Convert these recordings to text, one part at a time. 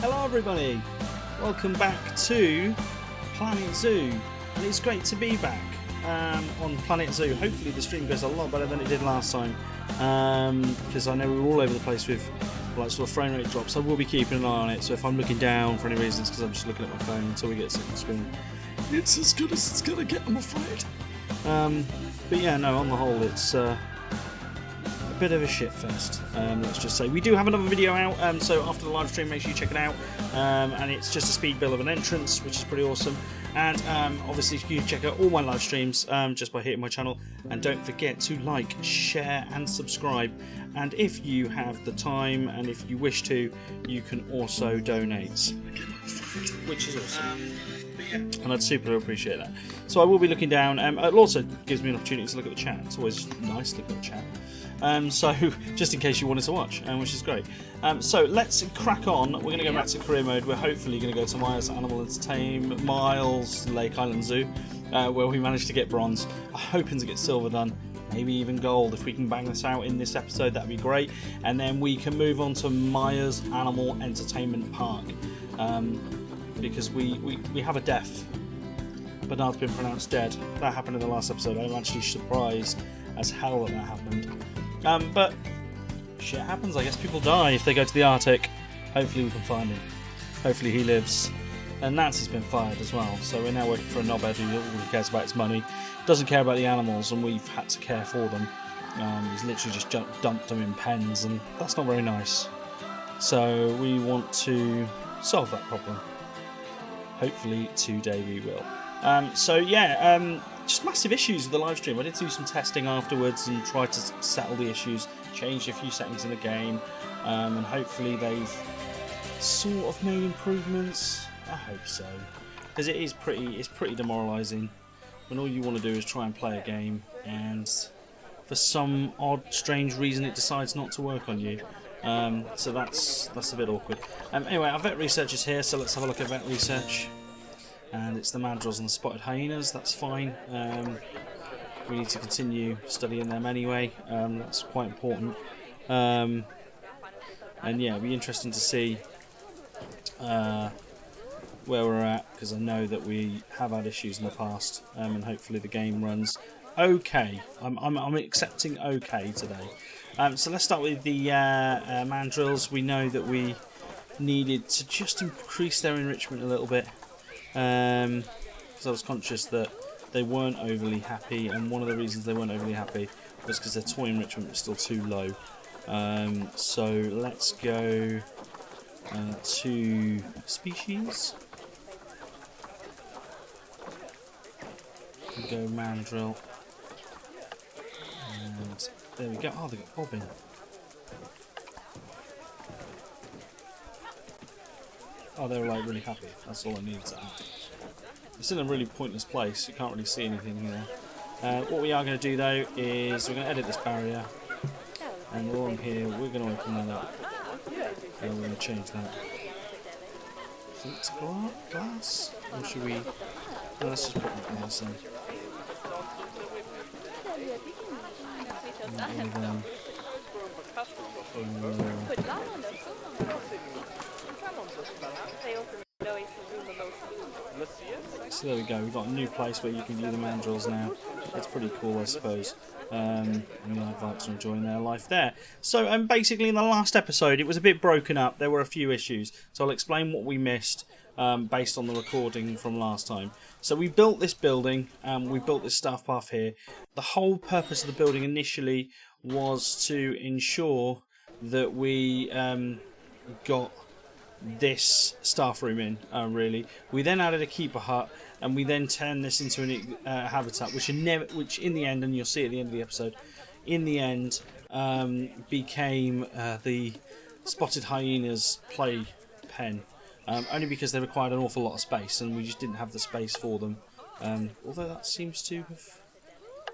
Hello everybody, welcome back to Planet Zoo, and it's great to be back on Planet Zoo. Hopefully the stream goes a lot better than it did last time, because I know we were all over the place with like sort of frame rate drops. I will be keeping an eye on it, so if I'm looking down for any reasons, because I'm just looking at my phone until we get a second screen, it's as good as it's going to get, I'm afraid. But yeah, no, on the whole it's bit of a shit fest, let's just say. We do have another video out, so after the live stream make sure you check it out, and it's just a speed build of an entrance, which is pretty awesome. And obviously you can check out all my live streams just by hitting my channel, and don't forget to like, share and subscribe, and if you have the time and if you wish to, you can also donate, which is awesome. And I'd super appreciate that. So I will be looking down. It also gives me an opportunity to look at the chat. It's always nice to look at the chat. So just in case you wanted to watch, which is great. So let's crack on. We're going to go back to career mode. We're hopefully going to go to Miles Animal Entertainment, Miles Lake Island Zoo, where we managed to get bronze. I'm hoping to get silver done, maybe even gold. If we can bang this out in this episode, that'd be great. And then we can move on to Myers Animal Entertainment Park, because we have a death. Bernard's been pronounced dead. That happened in the last episode. I'm actually surprised as hell that happened. But shit happens. I guess people die if they go to the Arctic. Hopefully we can find him. Hopefully he lives. And Nancy's been fired as well. So we're now working for a knobhead who cares about his money, doesn't care about the animals, and we've had to care for them. He's literally just dumped them in pens, and that's not very nice. So we want to solve that problem. Hopefully today we will. So yeah, just massive issues with the live stream. I did do some testing afterwards and tried to settle the issues, changed a few settings in the game, and hopefully they've sort of made improvements. I hope so, because it's pretty demoralising when all you want to do is try and play a game, and for some odd, strange reason it decides not to work on you. So that's a bit awkward. Anyway, our vet research is here, so let's have a look at vet research. And it's the mandrills and the spotted hyenas. That's fine. We need to continue studying them anyway. That's quite important. And yeah, it'll be interesting to see where we're at, because I know that we have had issues in the past, and hopefully the game runs okay. I'm accepting okay today. So let's start with the mandrills. We know that we needed to just increase their enrichment a little bit. Because I was conscious that they weren't overly happy, and one of the reasons they weren't overly happy was because their toy enrichment was still too low. So let's go to species. We go mandrill, and there we go. Oh, they got bobbing. Oh, they were like really happy. That's all I needed to add. It's in a really pointless place. You can't really see anything here. What we are going to do though is we're going to edit this barrier, and we're on here. We're going to open that up, and we're going to change that. I think it's glass, or should we? No, let's just put the glass in. So there we go, we've got a new place where you can view the mandrills now. It's pretty cool, I suppose. And the aardvarks are enjoying their life there. So basically in the last episode it was a bit broken up. There were a few issues. So I'll explain what we missed based on the recording from last time. So we built this building, we built this staff path here. The whole purpose of the building initially was to ensure that we got this staff room in, really. We then added a keeper hut, and we then turned this into a habitat, which in the end, and you'll see at the end of the episode, in the end became the spotted hyenas play pen, only because they required an awful lot of space, and we just didn't have the space for them. Although that seems to have,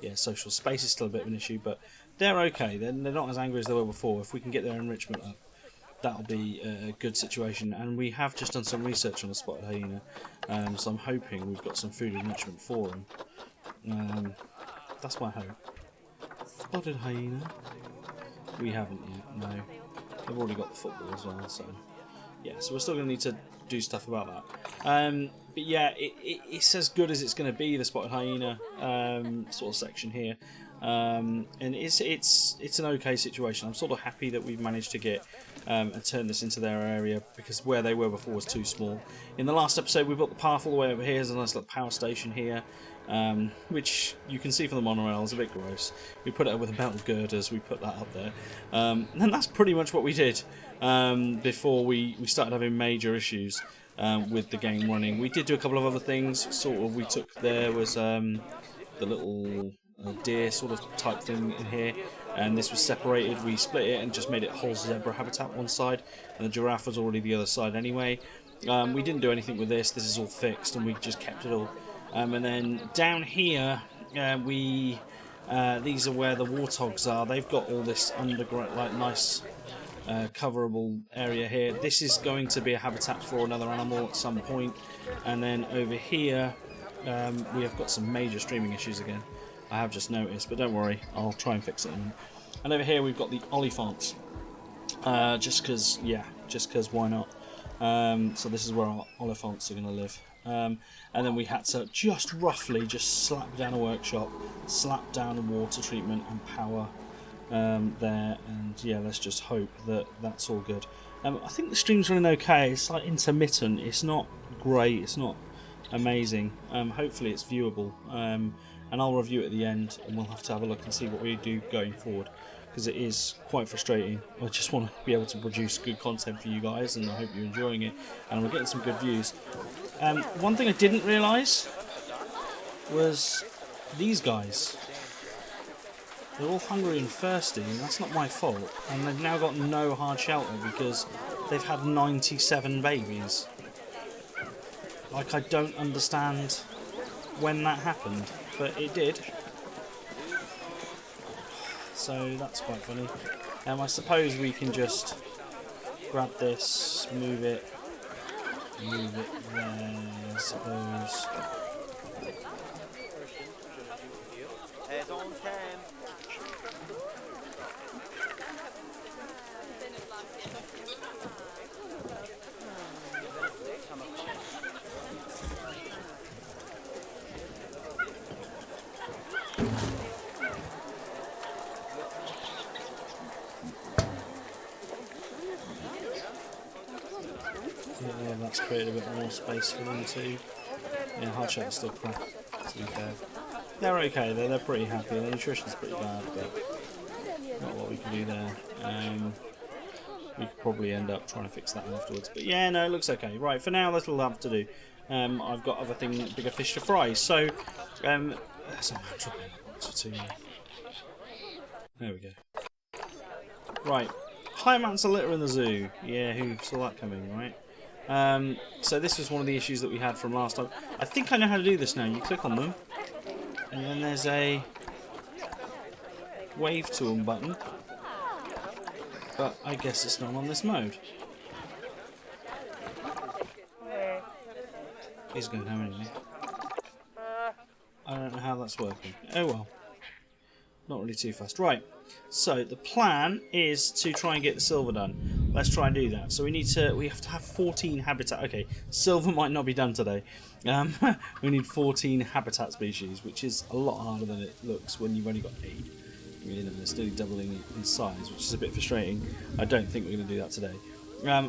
yeah, social space is still a bit of an issue, but they're okay. They're not as angry as they were before. If we can get their enrichment up, that'll be a good situation. And we have just done some research on the spotted hyena, so I'm hoping we've got some food enrichment for them. That's my hope. Spotted hyena. We haven't yet, no. They've already got the football as well, so yeah, so we're still going to need to do stuff about that. But yeah, it's as good as it's going to be, the spotted hyena sort of section here. And it's an okay situation. I'm sort of happy that we've managed to get and turn this into their area, because where they were before was too small. In the last episode, we built the path all the way over here. There's a nice little power station here, which you can see from the monorail is a bit gross. We put it up with a belt of girders. We put that up there, and that's pretty much what we did before we started having major issues with the game running. We did do a couple of other things. Sort of, we took there was the little deer sort of type thing in here, and this was separated. We split it and just made it whole zebra habitat one side, and the giraffe was already the other side anyway. We didn't do anything with this. This is all fixed, and we just kept it all. And then down here, these are where the warthogs are. They've got all this underground, like nice coverable area here. This is going to be a habitat for another animal at some point. And then over here, we have got some major streaming issues again. I have just noticed, but don't worry, I'll try and fix it. And over here we've got the olifants, just because why not? So this is where our olifants are going to live. And then we had to just roughly just slap down a workshop, slap down a water treatment and power there, and yeah, let's just hope that that's all good. I think the stream's running okay. It's like intermittent. It's not great. It's not amazing. Hopefully it's viewable. And I'll review it at the end, and we'll have to have a look and see what we do going forward, because it is quite frustrating. I just want to be able to produce good content for you guys, and I hope you're enjoying it, and we're getting some good views. One thing I didn't realise was these guys. They're all hungry and thirsty, and that's not my fault. And they've now got no hard shelter because they've had 97 babies. Like, I don't understand when that happened, but it did. So that's quite funny. I suppose we can just grab this, move it there, I suppose. Yeah, that's created a bit more space for them too. Yeah, hard shelter's still crap, to be fair. They're okay, they're pretty happy. Their nutrition's pretty bad, but not a lot we can do there. We could probably end up trying to fix that afterwards. But yeah, no, it looks okay. Right, for now, that'll have to do. I've got other things, bigger fish to fry. So, that's a box for 2. There we go. Right, high amounts of litter in the zoo. Yeah, who saw that coming, right? So this was one of the issues that we had from last time. I think I know how to do this now. You click on them, and then there's a wave to them button. But I guess it's not on this mode. He's going home anyway. I don't know how that's working. Oh well. Not really too fast. Right. So the plan is to try and get the silver done. Let's try and do that. So we have to have 14 habitat. Okay, silver might not be done today. We need 14 habitat species, which is a lot harder than it looks when you've only got 8. You know, they're still doubling in size, which is a bit frustrating. I don't think we're going to do that today.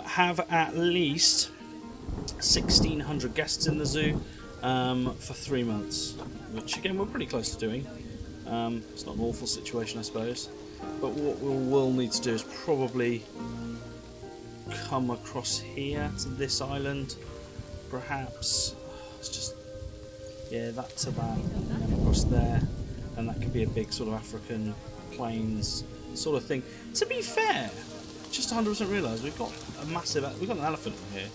Have at least 1,600 guests in the zoo for 3 months, which again we're pretty close to doing. It's not an awful situation, I suppose. But what we'll need to do is probably come across here to this island, perhaps. It's just, yeah, that to that, and then across there. And that could be a big sort of African plains sort of thing. To be fair, just 100% realised we've got a massive, we've got an elephant in here,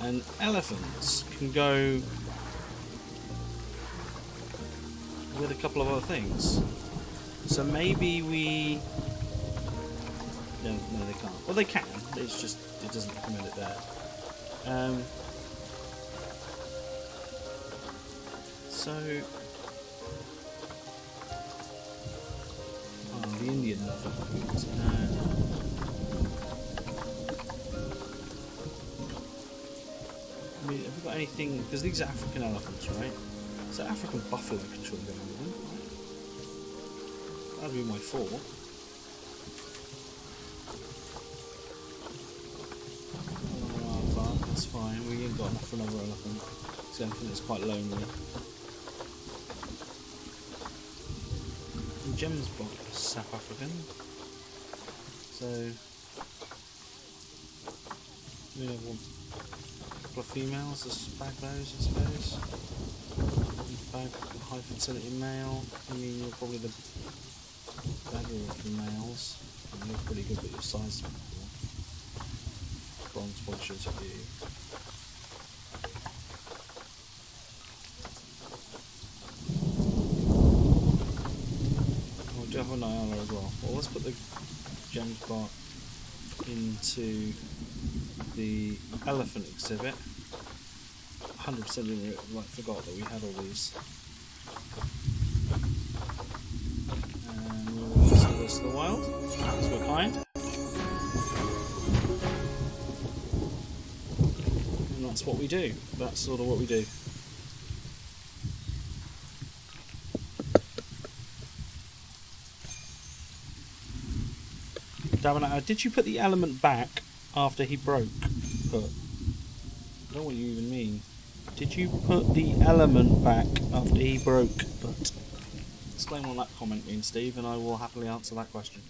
and elephants can go with a couple of other things. So maybe we, no, they can't. Well, they can. It's just it doesn't recommend it there. So. The Indian elephant. got anything? Because these are African elephants, right? So African buffalo can surely go with them, right? That'd be my 4. But that's fine. We ain't got enough for another elephant. So I think it's quite lonely. And Gem's bot is South African. So we have a couple of females, just bag those, I suppose. Bag high fertility male. I mean, you're probably the bagger of the males. And you're pretty good at your size. Bronze watchers of you. Oh, do you have an Nyala as well? Well, let's put the Gems bot into the elephant exhibit. 100% like forgot that we had all these. And we'll release all this to the wild, because we're kind. And that's what we do. That's sort of what we do. Davina, did you put the element back after he broke? I don't know what you even mean. Did you put the element back after he broke? But explain what that comment means, Steve, and I will happily answer that question.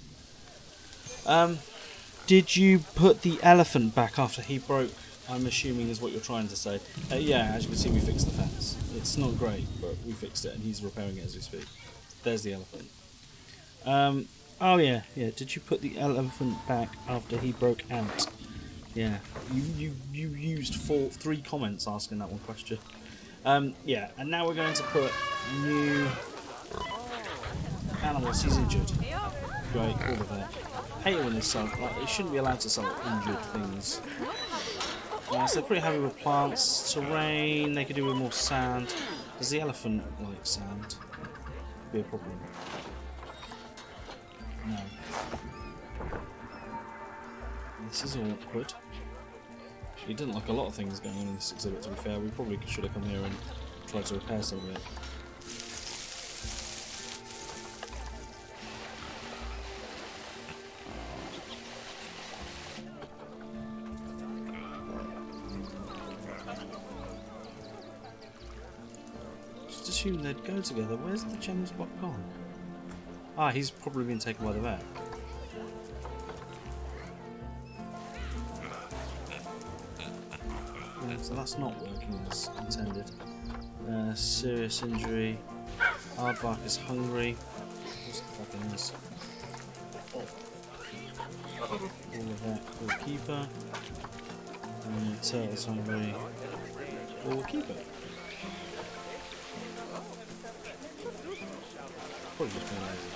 Did you put the elephant back after he broke? I'm assuming is what you're trying to say. Yeah, as you can see, we fixed the fence. It's not great, but we fixed it, and he's repairing it as we speak. There's the elephant. Oh yeah. Did you put the elephant back after he broke out? Yeah. You used 3 comments asking that one question. Yeah, and now we're going to put new animals. He's injured. Great, all of it. Hate it when they sell. Like, they shouldn't be allowed to sell injured things. So they're pretty happy with plants, terrain. They could do with more sand. Does the elephant like sand? Could be a problem. No. This is awkward. He didn't like a lot of things going on in this exhibit, to be fair. We probably should have come here and tried to repair some of it. Just assume they'd go together. Where's the Gems bot gone? Ah, he's probably been taken by the vet. Yeah, so that's not working as intended. Serious injury. Aardvark is hungry. What's the fucking is? All of that. We'll keep her. And the turtle's hungry. We'll keep her. Probably just being lazy.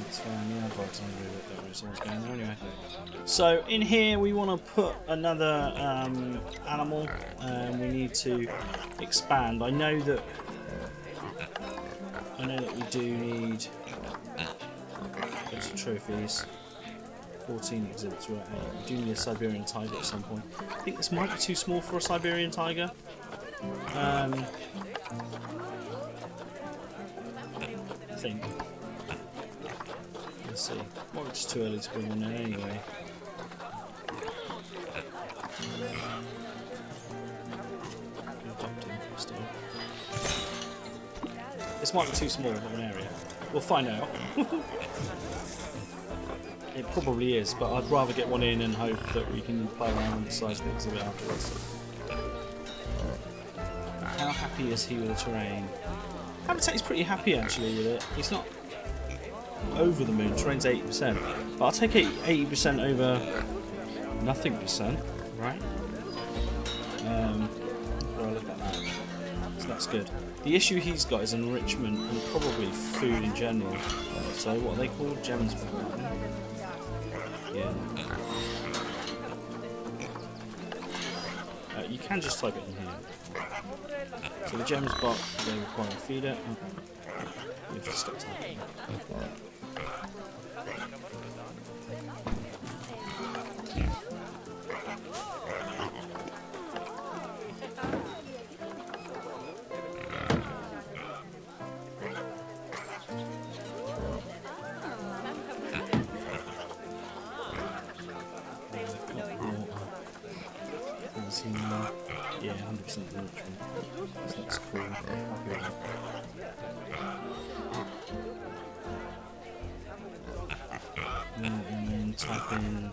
It's fine, yeah, Aardvark's hungry, but don't worry, someone's going there anyway. So in here we want to put another animal, and we need to expand. I know that we do need lots of trophies. 14 exhibits, we're at 8. We do need a Siberian tiger at some point. I think this might be too small for a Siberian tiger. I think. Let's see. Well, it's too early to bring one in anyway. This might be too small of an area. We'll find out. It probably is, but I'd rather get one in and hope that we can play around with the size of the exhibit afterwards. How happy is he with the terrain? Habitat's pretty happy actually with it. He's not over the moon. Terrain's 80%, but I'll take 80% over nothing percent, right? Well, look at that. So that's good. The issue he's got is enrichment and probably food in general. So what are they called? Gems. Yeah. You can just type it in here. So the Gems bot, they require a feeder. You've just stopped typing. eating now. Yeah, 100% enrichment. So that's cool. Happy with that. And then type in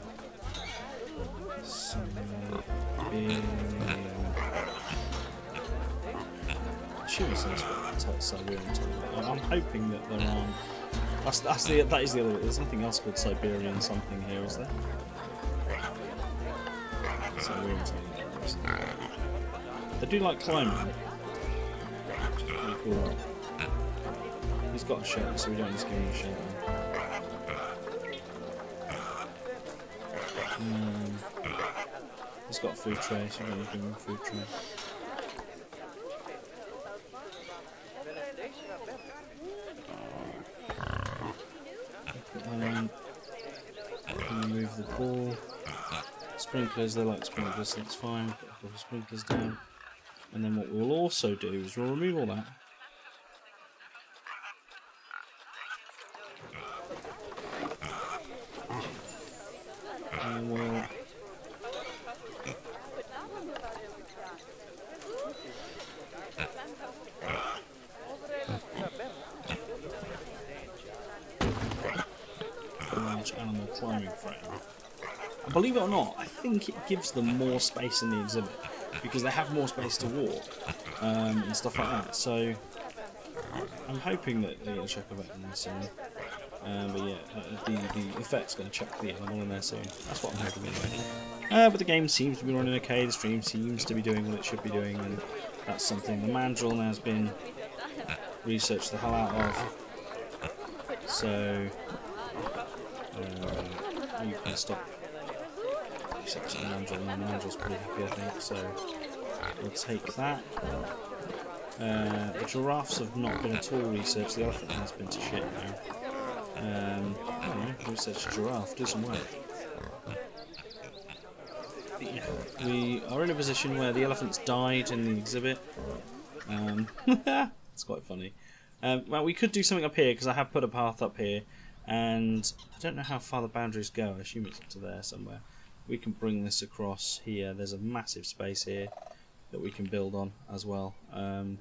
Siberian. I assume it's Siberian tiger. I'm hoping that there aren't. That is the other. There's nothing else called Siberian something here, is there? Siberian tiger. They do like climbing. Which is pretty cool. He's got a shelter, so we don't need to give him a shelter. He's got a food tray, so we're going to give him a food tray. Remove the ball. Sprinklers, they like sprinklers, so that's fine. Put a couple of sprinklers down. And then what we'll also do is we'll remove all that. And we'll large animal climbing frame. And believe it or not, I think it gives them more space in the exhibit because they have more space to walk and stuff like that. So I'm hoping that they're going to chuck a vet in there soon. But yeah, the effect's going to chuck the animal in there soon. That's what I'm hoping anyway. But the game seems to be running okay. The stream seems to be doing what it should be doing, and that's something the mandrill now has been researched the hell out of. So you can stop researching the mandrill. The mandrill's pretty happy, I think. So we'll take that. The giraffes have not been at all researched. The elephant has been to shit now. Research a giraffe, do some work. But yeah, we are in a position where the elephants died in the exhibit. It's quite funny. Well, we could do something up here because I have put a path up here, and I don't know how far the boundaries go. I assume it's up to there somewhere. We can bring this across here. There's a massive space here that we can build on as well. One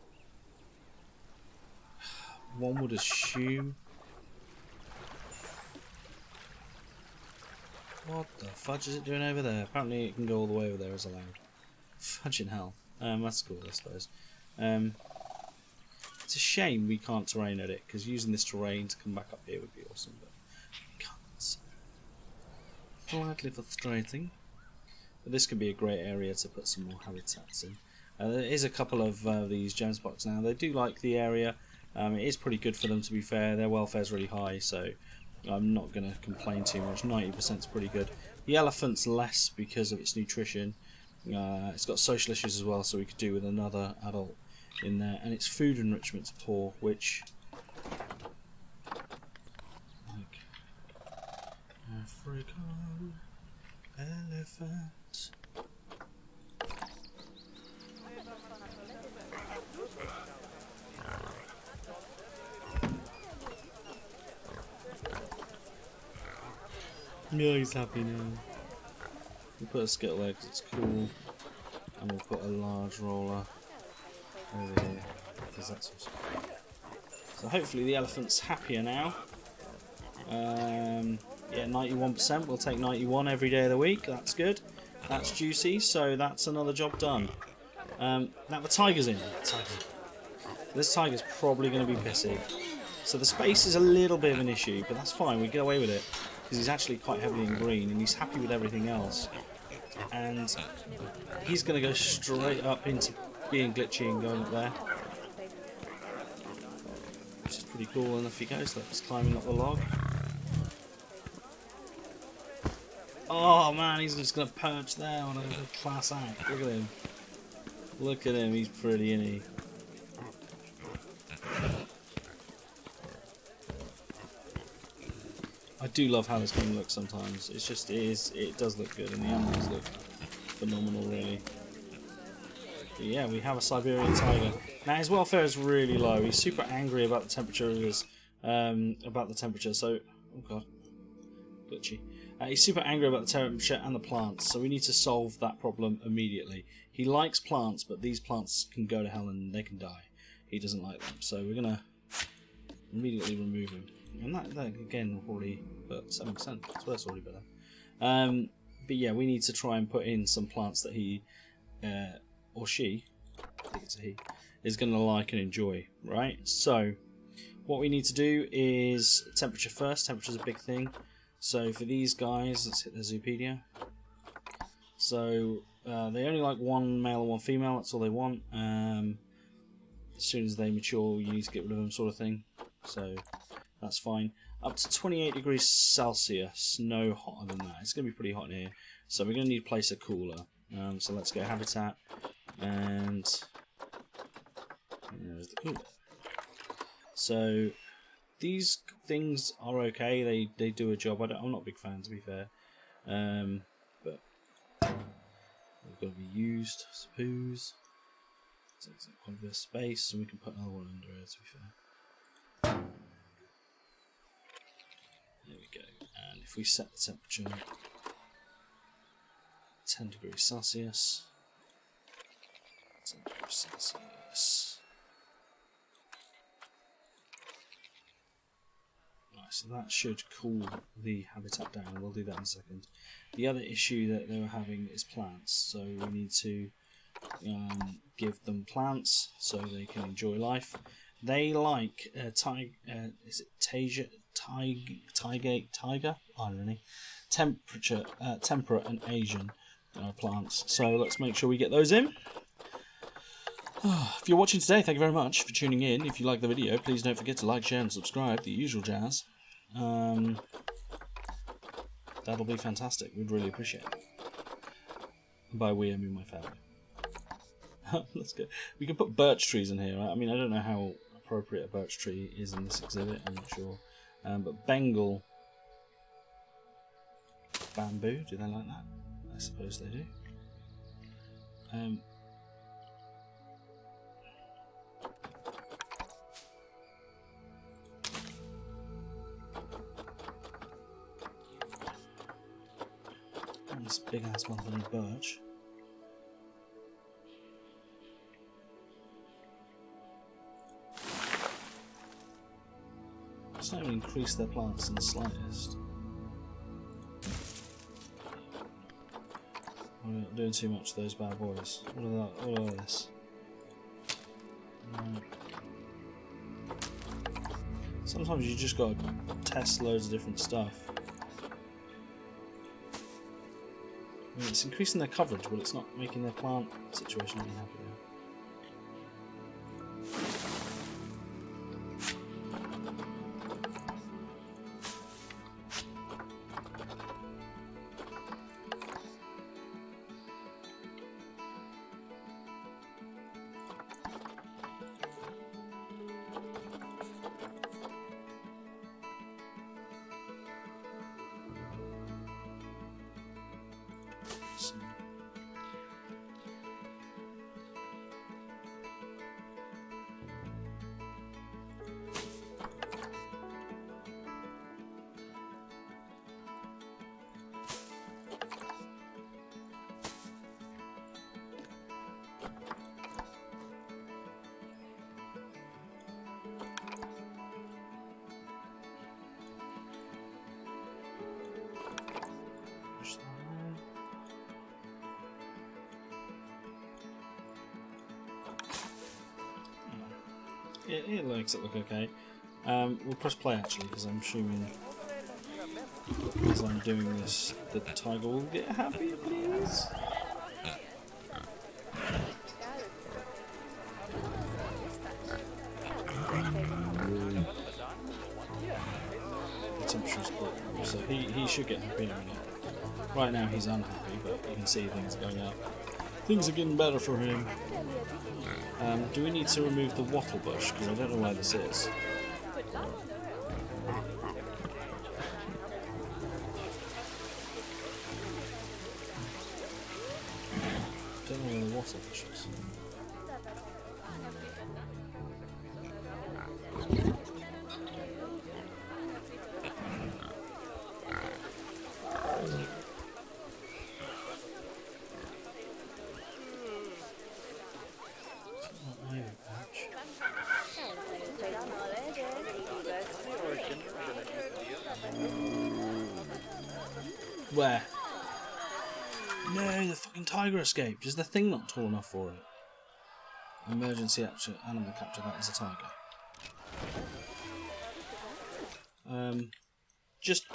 would assume. What the fudge is it doing over there? Apparently it can go all the way over there as allowed. Fudging hell. That's cool, I suppose. It's a shame we can't terrain edit, because using this terrain to come back up here would be awesome, but we can't. Slightly frustrating. But this could be a great area to put some more habitats in. There is a couple of these gem spots now. They do like the area. It is pretty good for them, to be fair. Their welfare's really high, so I'm not going to complain too much. 90% is pretty good. The elephant's less because of its nutrition. It's got social issues as well, so we could do with another adult in there. And its food enrichment's poor, which... like... African elephant... Yeah, he's happy now. We'll put a skittle there because it's cool, and we'll put a large roller over here because that's awesome. So hopefully the elephant's happier now. Yeah, 91%. We'll take 91 every day of the week. That's good. That's juicy. So that's another job done. Now the tiger's in. This tiger's probably going to be pissy. So the space is a little bit of an issue, but that's fine. We get away with it. Because he's actually quite heavily in green and he's happy with everything else, and he's going to go straight up into being glitchy and going up there, which is pretty cool. And off he goes. Look, he's climbing up the log. Oh man, he's just going to perch there on a class act. Look at him. Look at him, he's pretty, isn't he? I do love how this game looks sometimes. It's just, it does look good, and the animals look phenomenal, really. But yeah, we have a Siberian tiger. Now his welfare is really low. He's super angry about the temperature of his, so, oh god. glitchy. He's super angry about the temperature and the plants, so we need to solve that problem immediately. He likes plants, but these plants can go to hell and they can die. He doesn't like them, so we're gonna immediately remove him. And that again already, but 7%. So that's already better. But yeah, we need to try and put in some plants that he or she, I think it's a he, is going to like and enjoy, right? So what we need to do is temperature first. Temperature's a big thing. So for these guys, let's hit the Zoopedia. So they only like one male and one female, that's all they want. As soon as they mature, you need to get rid of them, sort of thing. So that's fine. Up to 28 degrees Celsius, no hotter than that. It's going to be pretty hot in here. So we're going to need to place a cooler. So let's go habitat, and there's the cooler. So these things are okay. They do a job. I'm not a big fan, to be fair. But they've got to be used, I suppose. Takes up quite a bit of space, and we can put another one under here, to be fair. There we go. And if we set the temperature 10 degrees Celsius, 10 degrees Celsius. Nice, so that should cool the habitat down. We'll do that in a second. The other issue that they were having is plants, so we need to give them plants so they can enjoy life. They like is it tiger? I don't know. Temperate and Asian plants. So let's make sure we get those in. If you're watching today, thank you very much for tuning in. If you like the video, please don't forget to like, share and subscribe, the usual jazz. That'll be fantastic. We'd really appreciate it. And by we, I mean my family. Let's go. We can put birch trees in here. Right? I mean, I don't know how appropriate a birch tree is in this exhibit, I'm not sure. But Bengal bamboo, do they like that? I suppose they do. This big ass one for birch. It's not even increase their plants in the slightest. I'm not doing too much to those bad boys. What are this? Sometimes you just got to test loads of different stuff. I mean, it's increasing their coverage, but it's not making their plant situation any happier. It looks okay. We'll press play actually, because I'm assuming as I'm doing this, the tiger will get happy, please. The temperature's low, so he should get happy in a minute. Right now he's unhappy, but you can see things are going up. Things are getting better for him. Do we need to remove the wattle bush? Because I don't know where this is. Don't know where the wattle bush is. Where? No, the fucking tiger escaped. Is the thing not tall enough for it? Emergency animal capture. That is a tiger. Just.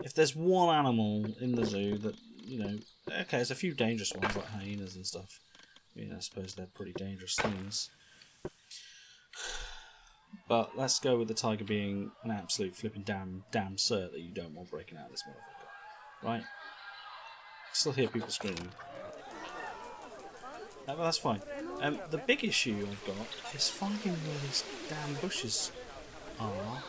If there's one animal in the zoo that, you know, okay, there's a few dangerous ones like hyenas and stuff. I mean, I suppose they're pretty dangerous things. But let's go with the tiger being an absolute flipping damn cert that you don't want breaking out of this motherfucker. Right? I still hear people screaming. But that's fine. The big issue I've got is finding where these damn bushes are.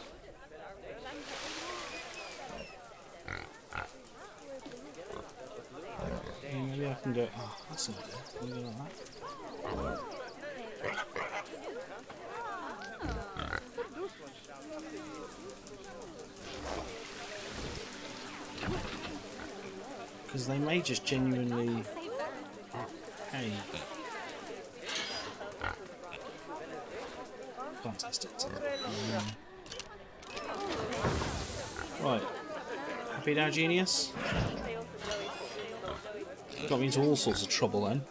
Maybe I can go. Oh, that's not good. Can we go like that? Because they may just genuinely. Hey. Fantastic. Right. Happy now, genius? Got me into all sorts of trouble then.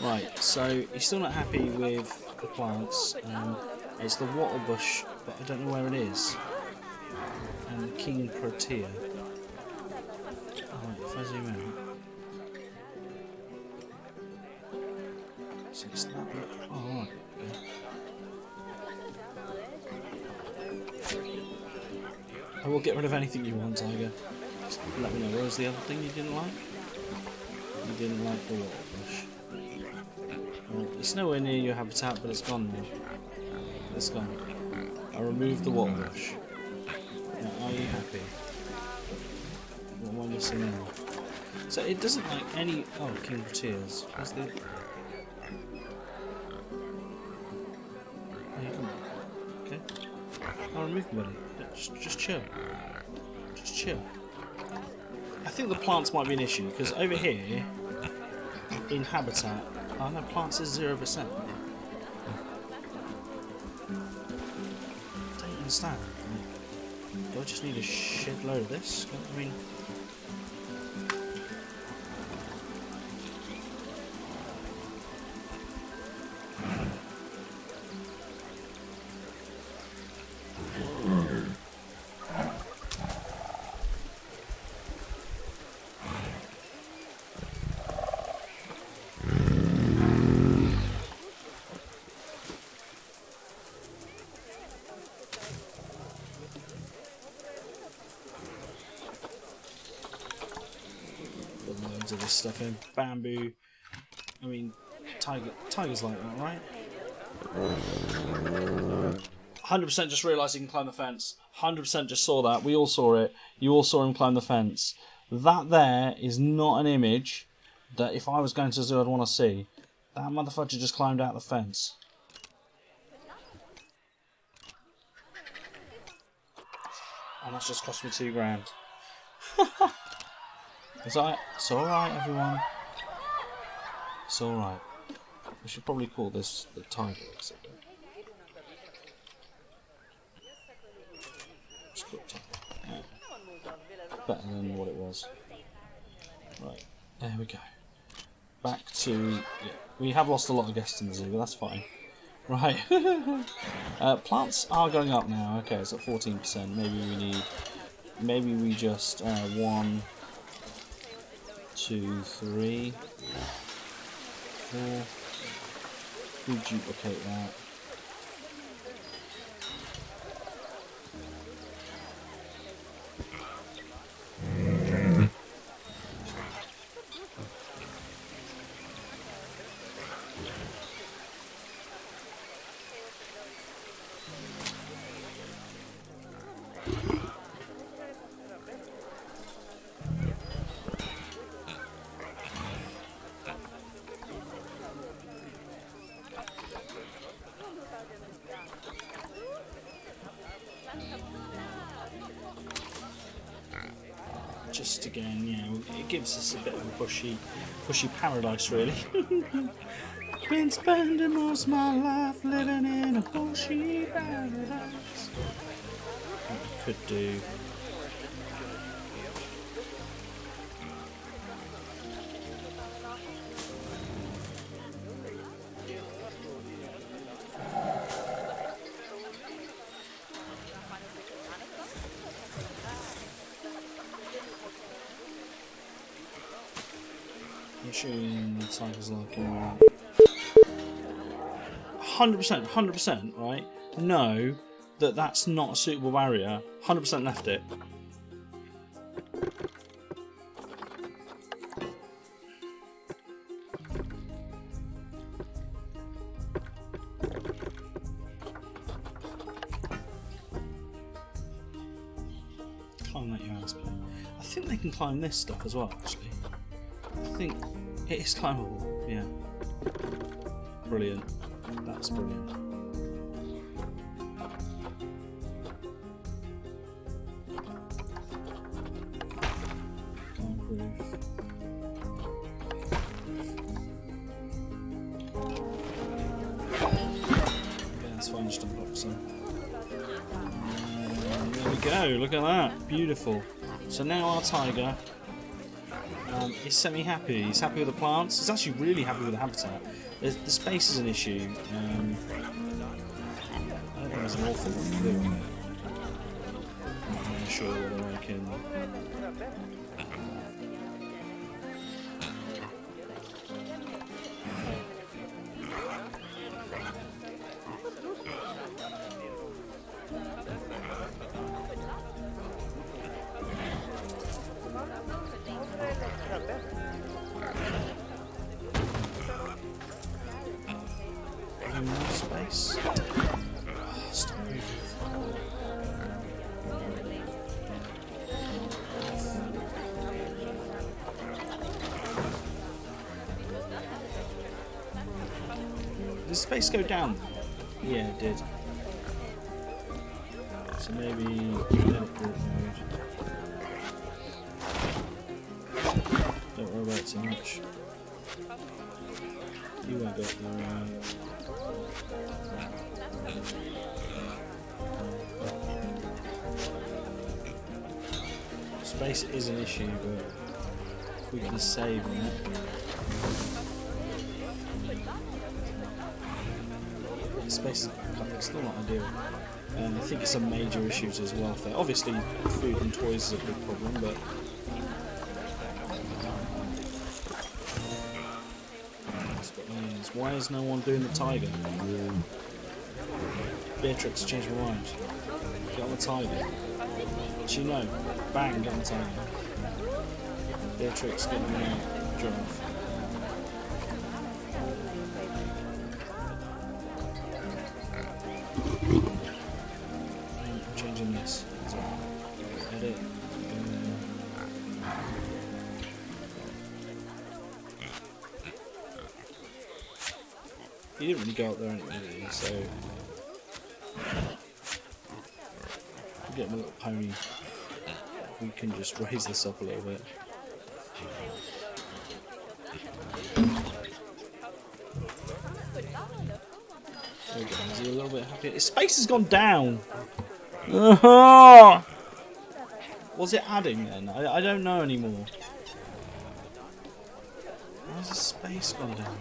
Right, so you're still not happy with the plants. It's the wattle bush, but I don't know where it is. And the king protea. Alright, if I zoom out. So it's that bit. Oh, right. Okay. I will get rid of anything you want, Tiger. Just let me know. Where was the other thing you didn't like? You didn't like the wattle bush. Well, it's nowhere near your habitat, but it's gone now. It's gone. I removed the wattle bush. Now, are you happy? What am I missing now? So it doesn't like any. Oh, king of tears. Where's the? Oh, come on. Okay. I'll remove the buddy. Just chill. Just chill. I think the plants might be an issue because over here in habitat, oh no, plants is 0%. I don't understand. Do I just need a shed load of this? I mean. Of this stuff in bamboo. I mean, tigers like that, right? 100% just realised he can climb the fence. 100% just saw that. We all saw it. You all saw him climb the fence. That there is not an image that if I was going to the zoo I'd want to see. That motherfucker just climbed out the fence. And that's just cost me £2 grand. It's alright, everyone. It's alright. We should probably call this the tiger exit. Just call it tiger. Yeah. Better than what it was. Right, there we go. Back to. Yeah, we have lost a lot of guests in the zoo, but that's fine. Right. Plants are going up now. Okay, it's at 14%. Maybe we just 1, 2, 3, 4. We duplicate that. Just again, you know, it gives us a bit of a bushy paradise, really. Been spending most of my life living in a bushy paradise. could do. I'm shooting the tigers like 100%, right? Know that that's not a suitable barrier. 100% left it. Climb that your ass, please. I think they can climb this stuff as well, actually. I think it is climbable, yeah. Brilliant. That's brilliant. Climb proof. Yeah, that's fine, just unboxing. There we go, look at that. Beautiful. So now our tiger is semi-happy. He's happy with the plants. He's actually really happy with the habitat. The space is an issue. I don't think there's an awful lot to do on it. I'm not sure whether I can. More space. Oh, stop moving. Did the space go down? Yeah, it did. So maybe edit group mode. Don't worry about it too much. You won't go up there. Space is an issue, but if we can save on it. Space is back up, it's still not ideal. I think it's a major issue to his welfare. Obviously, food and toys is a big problem, but why is no one doing the tiger? Beatrix changed my mind. Get on the tiger. She know. Bang, get on the tiger. Beatrix, get on the giraffe. I'm changing this. Edit. He didn't really go up there anyway, so we'll get him a little pony. We can just raise this up a little bit. There we go. Is he a little bit happier? His space has gone down. Was it adding then? I don't know anymore. Why's his space gone down?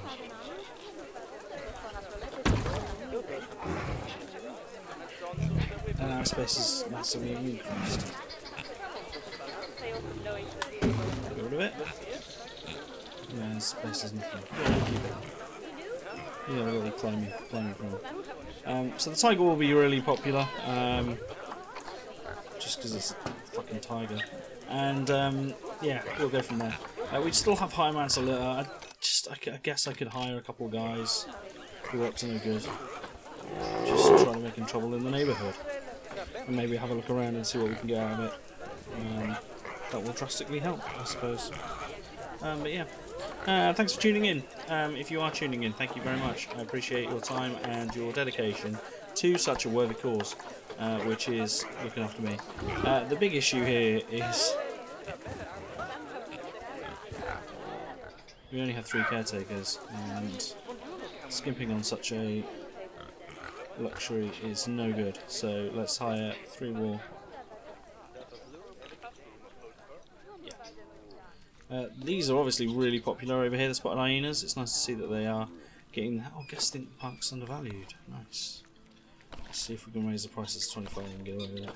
And our space is massively increased. Get rid of it. Yeah, his space is nothing. Yeah, really climbing from. So the tiger will be really popular, just because it's a fucking tiger. And yeah, we'll go from there. We still have high amounts of litter. I guess I could hire a couple of guys who are up to no good. Just try to make trouble in the neighbourhood. And maybe have a look around and see what we can get out of it. That will drastically help, I suppose. But yeah, thanks for tuning in. If you are tuning in, thank you very much. I appreciate your time and your dedication to such a worthy cause, which is looking after me. The big issue here is we only have 3 caretakers, and skimping on such a luxury is no good. So let's hire 3 more These are obviously really popular over here, the spotted hyenas. It's nice to see that they are getting... Oh, I guess the park's undervalued. Nice. Let's see if we can raise the prices to 25 and get away with that.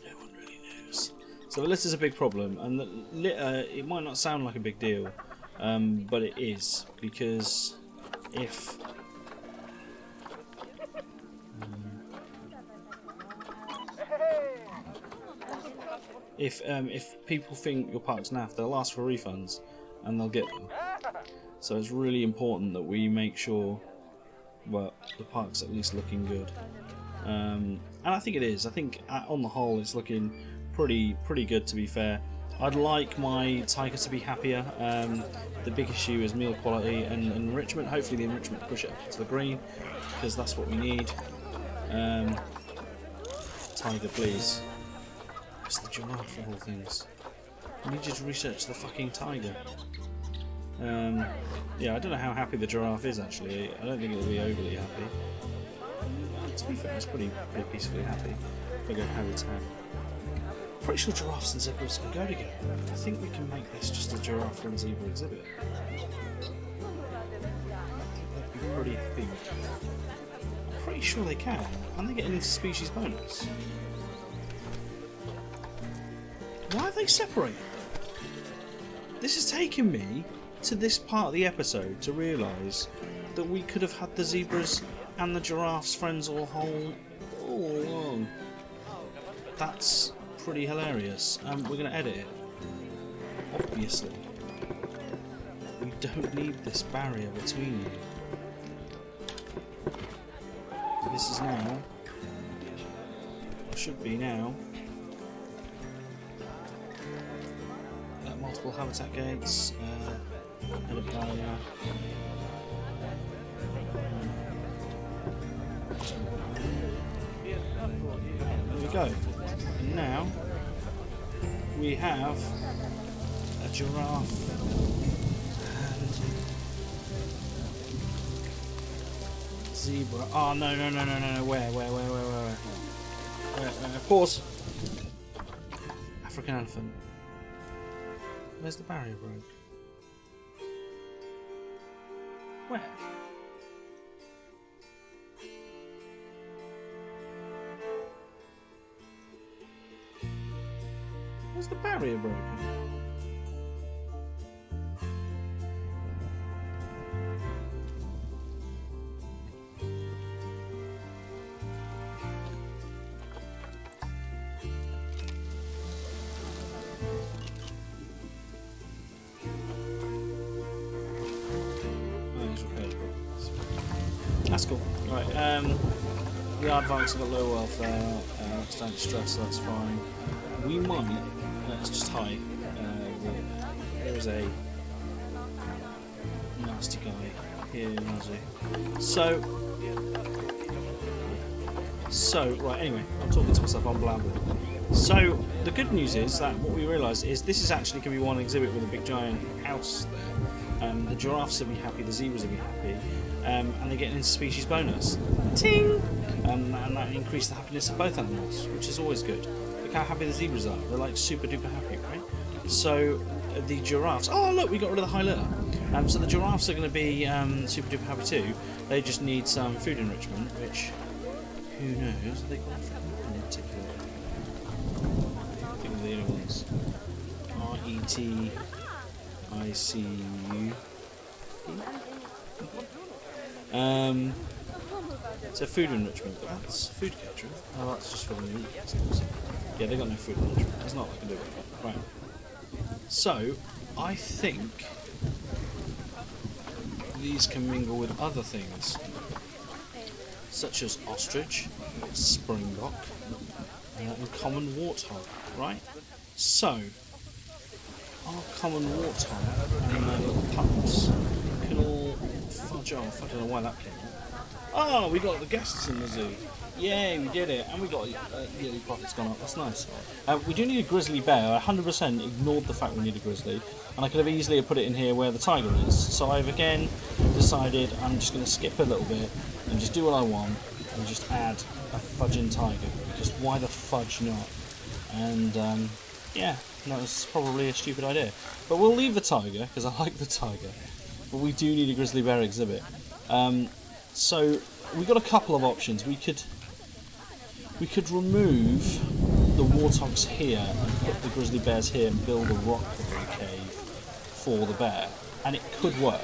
No one really knows. So the litter's a big problem, and the litter, it might not sound like a big deal, but it is, because if... If people think your park's naff, they'll ask for refunds and they'll get them. So it's really important that we make sure, well, the park's at least looking good. And I think it is. I think on the whole it's looking pretty good, to be fair. I'd like my tiger to be happier. The big issue is meal quality and enrichment. Hopefully the enrichment will push it up to the green, because that's what we need. Tiger, please. It's the giraffe of all things. I need you to research the fucking tiger. Yeah, I don't know how happy the giraffe is actually. I don't think it'll be overly happy. To be fair, it's pretty peacefully happy. If I go habitat. Pretty sure giraffes and zebras can go together. I think we can make this just a giraffe and zebra exhibit. That'd be pretty big. I'm pretty sure they can. And they get an interspecies bonus. Why are they separated? This has taken me to this part of the episode to realise that we could have had the zebras and the giraffes friends all along. That's pretty hilarious. We're going to edit it. Obviously. We don't need this barrier between you. This is now, or should be now, multiple habitat gates, edit barrier. There we go. And now we have a giraffe and zebra. Oh no! Where? Pause. African elephant. Where's the barrier broke? Where? Where's the barrier broken? That's cool. Right, the aardvarks have got low welfare, standard stress, so that's fine. We might, let's just hide. There is a nasty guy here, Nazi. So, right, anyway, I'm talking to myself, I'm blabbering. So, the good news is that what we realised is this is actually going to be one exhibit with a big giant house there. The giraffes will be happy, the zebras will be happy, and they get an interspecies bonus. Ting! And that increased the happiness of both animals, which is always good. Look how happy the zebras are. They're like super duper happy, right? So the giraffes... Oh, look, we got rid of the high litter. So the giraffes are going to be super duper happy too. They just need some food enrichment, which... Who knows? They got in particular. I think they're the only ones. RETICU. So food enrichment, but that's food catering. Oh, that's just for the meat. Yeah, they got no food enrichment. There's not what I can do with it. Right. So, I think these can mingle with other things, such as ostrich, springbok, and common warthog, right? So, our common warthog and their little pups can all fudge off. I don't know why that came out. Oh, we got the guests in the zoo. Yay, we did it. And we got yearly profits gone up. That's nice. We do need a grizzly bear. I 100% ignored the fact we need a grizzly. And I could have easily put it in here where the tiger is. So I've again decided I'm just going to skip a little bit and just do what I want and just add a fudging tiger. Because why the fudge not? And yeah, that was probably a stupid idea. But we'll leave the tiger, because I like the tiger. But we do need a grizzly bear exhibit. So we've got a couple of options. We could remove the warthogs here and put the grizzly bears here and build a rock cave for the bear, and it could work.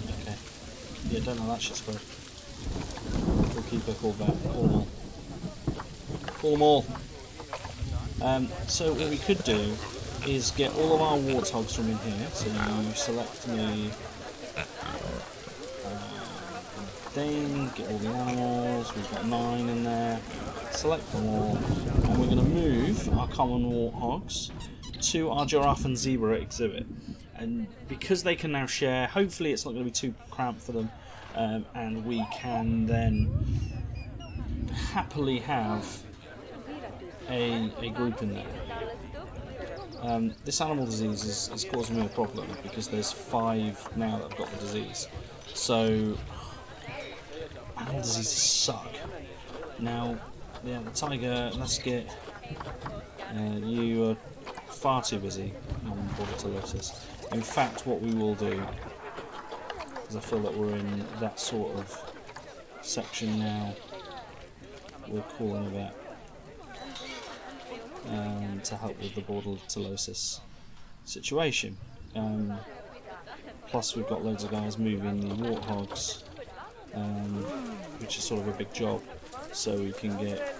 Okay. Yeah, don't know that shit spread. We'll keep it called that. Call them all. Call them all. So what we could do is get all of our warthogs from in here. So you select me thing, get all the animals. We've got 9 in there. Select them all, and we're going to move our common warthogs to our giraffe and zebra exhibit. And because they can now share, hopefully it's not going to be too cramped for them, and we can then happily have a group in there. This animal disease is causing me a problem because there's 5 now that have got the disease. So animal diseases suck. Now, yeah, the tiger, let's get you are far too busy on bordertuberculosis. In fact, what we will do, because I feel that we're in that sort of section now, we'll call in a vet to help with the bordertuberculosis situation. Plus we've got loads of guys moving the warthogs, which is sort of a big job, so we can get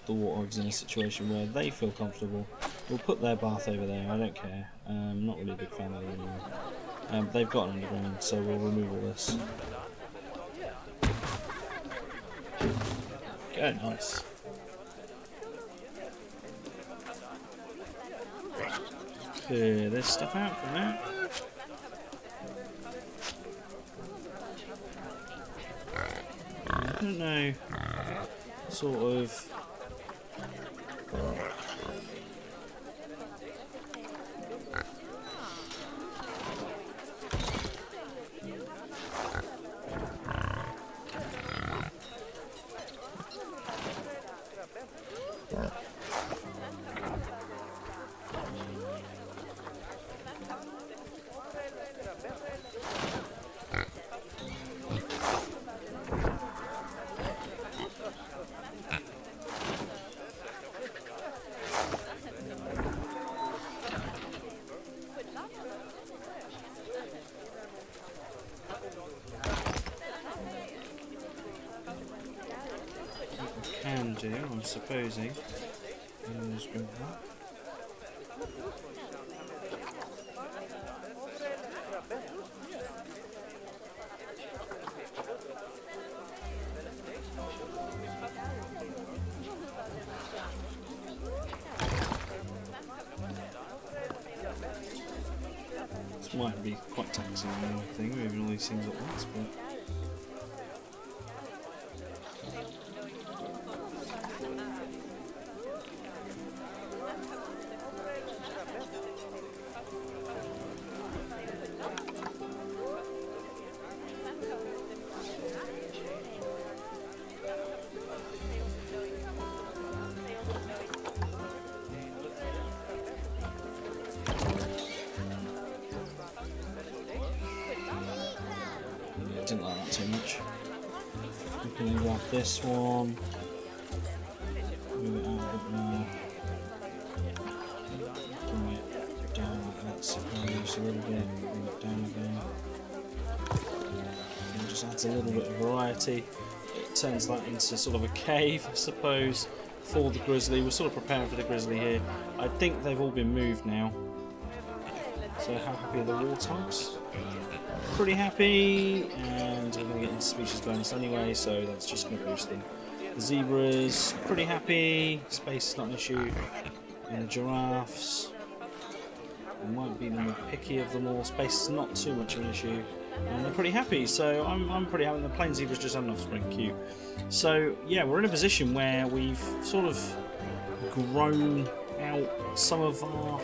the warthogs in a situation where they feel comfortable. We'll put their bath over there, I don't care. Not really a big fan of them anymore. They've got an underground, so we'll remove all this. Okay, nice. Clear this stuff out for now. I don't know, sort of. Can do, I'm supposing. Let's grab that. This might be quite taxing on the thing, moving all these things at once, but. Didn't like that too much. We can grab this one, move it out a bit more, bring it down like that, suppose a little bit, bring it down again. And just adds a little bit of variety. It turns that into sort of a cave, I suppose, for the grizzly. We're sort of preparing for the grizzly here. I think they've all been moved now. So how happy are the warthogs? Pretty happy, and we're going to get into species bonus anyway, so that's just going to boost them. The zebras, pretty happy, space is not an issue, and the giraffes, might be the more picky of them all, space is not too much of an issue, and they're pretty happy, so I'm pretty happy. The plain zebras just had an offspring queue. So yeah, we're in a position where we've sort of grown out some of our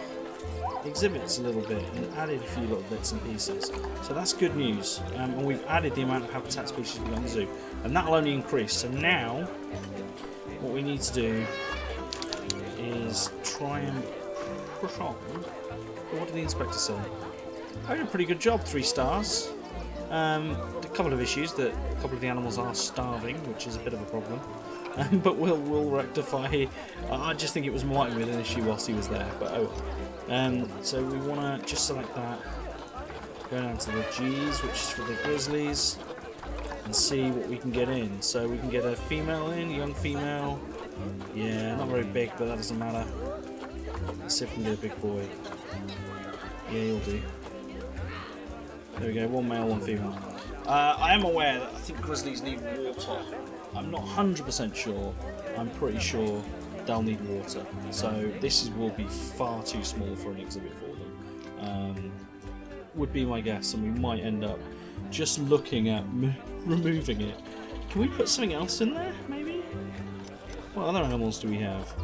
exhibits a little bit and added a few little bits and pieces. So that's good news. And we've added the amount of habitat species we've got in the zoo, and that'll only increase. So now, what we need to do is try and push on. What did the inspector say? I did a pretty good job, 3 stars. A couple of issues, that a couple of the animals are starving, which is a bit of a problem. But we'll rectify. I just think it was might have been an issue whilst he was there, but oh. So we want to just select that, go down to the G's, which is for the grizzlies, and see what we can get in. So we can get a female in, young female. Yeah, not very big, but that doesn't matter. Let's see if we can get a big boy. Yeah, you'll do. There we go, 1 male, 1 female. I am aware that I think grizzlies need water. I'm not 100% sure. I'm pretty sure they'll need water. So this will be far too small for an exhibit for them. Would be my guess, and we might end up just looking at removing it. Can we put something else in there, maybe? What other animals do we have?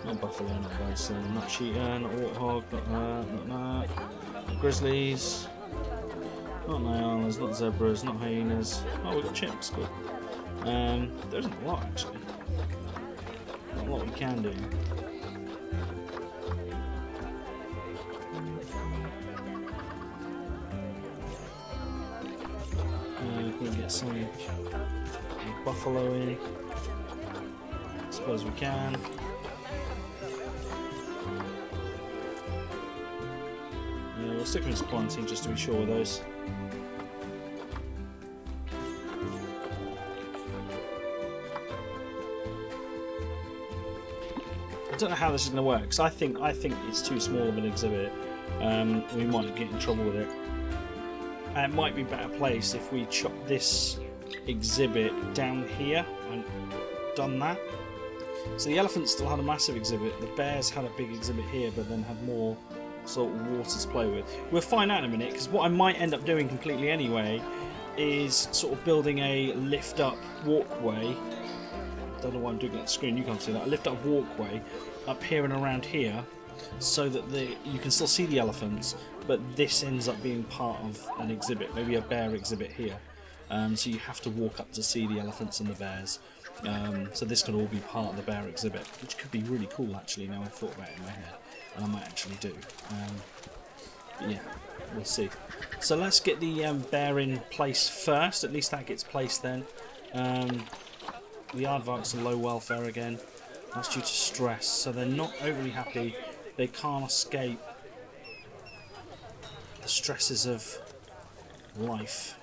Not buffalo, not bison, not cheetah, not warthog, not grizzlies, not nyalas, not zebras, not hyenas. Oh, we've got chimps, good. There isn't a lot actually. Not a lot we can do. Can we get some buffalo in? I suppose we can. We'll stick them into quarantine just to be sure with those. I don't know how this is going to work, because I think it's too small of an exhibit. We might get in trouble with it. And it might be better placed if we chop this exhibit down here and done that. So the elephants still had a massive exhibit. The bears had a big exhibit here, but then had more sort of water to play with. We'll find out in a minute, because what I might end up doing completely anyway is sort of building a lift-up walkway. I don't know why I'm doing it on the screen, you can't see that. A lift-up walkway up here and around here, so that you can still see the elephants, but this ends up being part of an exhibit, maybe a bear exhibit here. So you have to walk up to see the elephants and the bears. So this could all be part of the bear exhibit, which could be really cool actually, now I've thought about it in my head. And I might actually do. But yeah, we'll see. So let's get the bear in place first. At least that gets placed then. The aardvarks are low welfare again. That's due to stress. So they're not overly happy. They can't escape the stresses of life.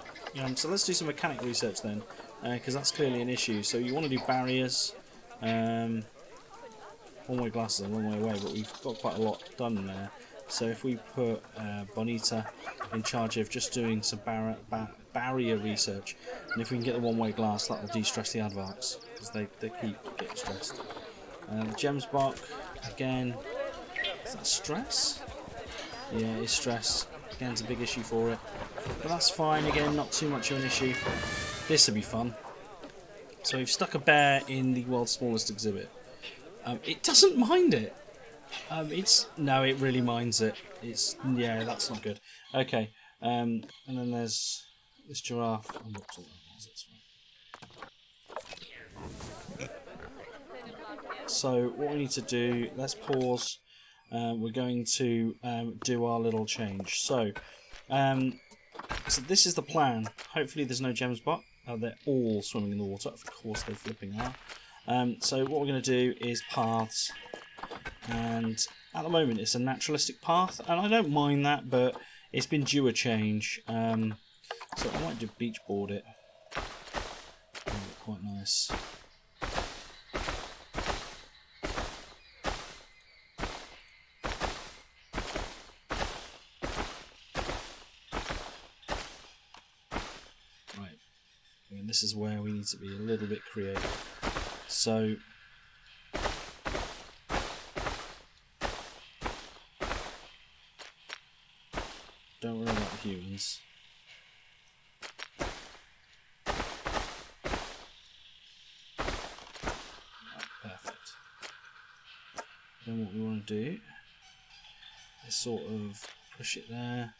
So let's do some mechanic research then, because that's clearly an issue. So you want to do barriers. One-way glasses are a long way away, but we've got quite a lot done there. So if we put Bonita in charge of just doing some barrier research, and if we can get the one-way glass, that will de-stress the aardvarks, because they keep getting stressed. Gemsbok, again, is that stress? Yeah, it's stress. Again, it's a big issue for it. But that's fine, again, not too much of an issue. This will be fun. So we've stuck a bear in the world's smallest exhibit. It doesn't mind it. No, it really minds it. Yeah, that's not good. Okay, and then there's this giraffe. So what we need to do, let's pause. We're going to do our little change. So this is the plan. Hopefully there's no Gemsbok. They're all swimming in the water. Of course they flipping are. So what we're going to do is paths, and at the moment it's a naturalistic path, and I don't mind that, but it's been due a change. So I might do beach board it. Quite nice. Right, and this is where we need to be a little bit creative. So don't worry about the humans. Right, perfect. Then what we want to do Let's sort of push it there.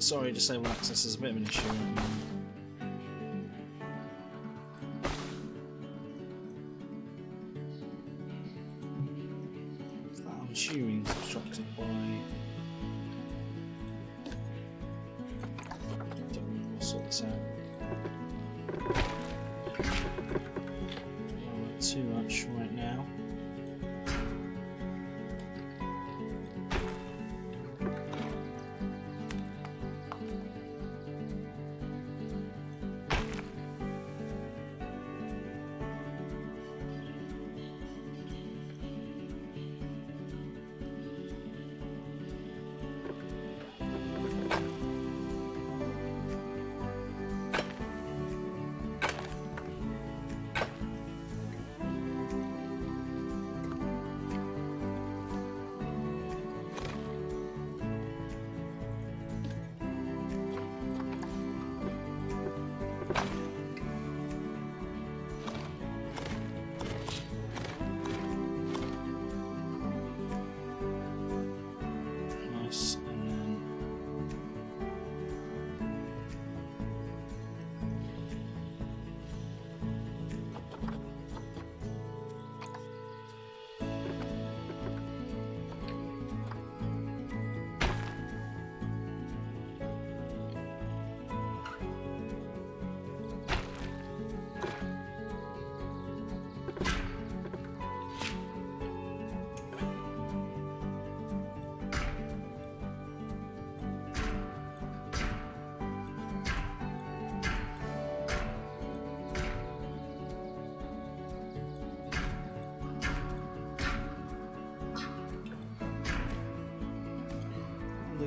Sorry, disable access is a bit of an issue. I'm assuming it's obstructed by. We'll sort this out. Not too much right now.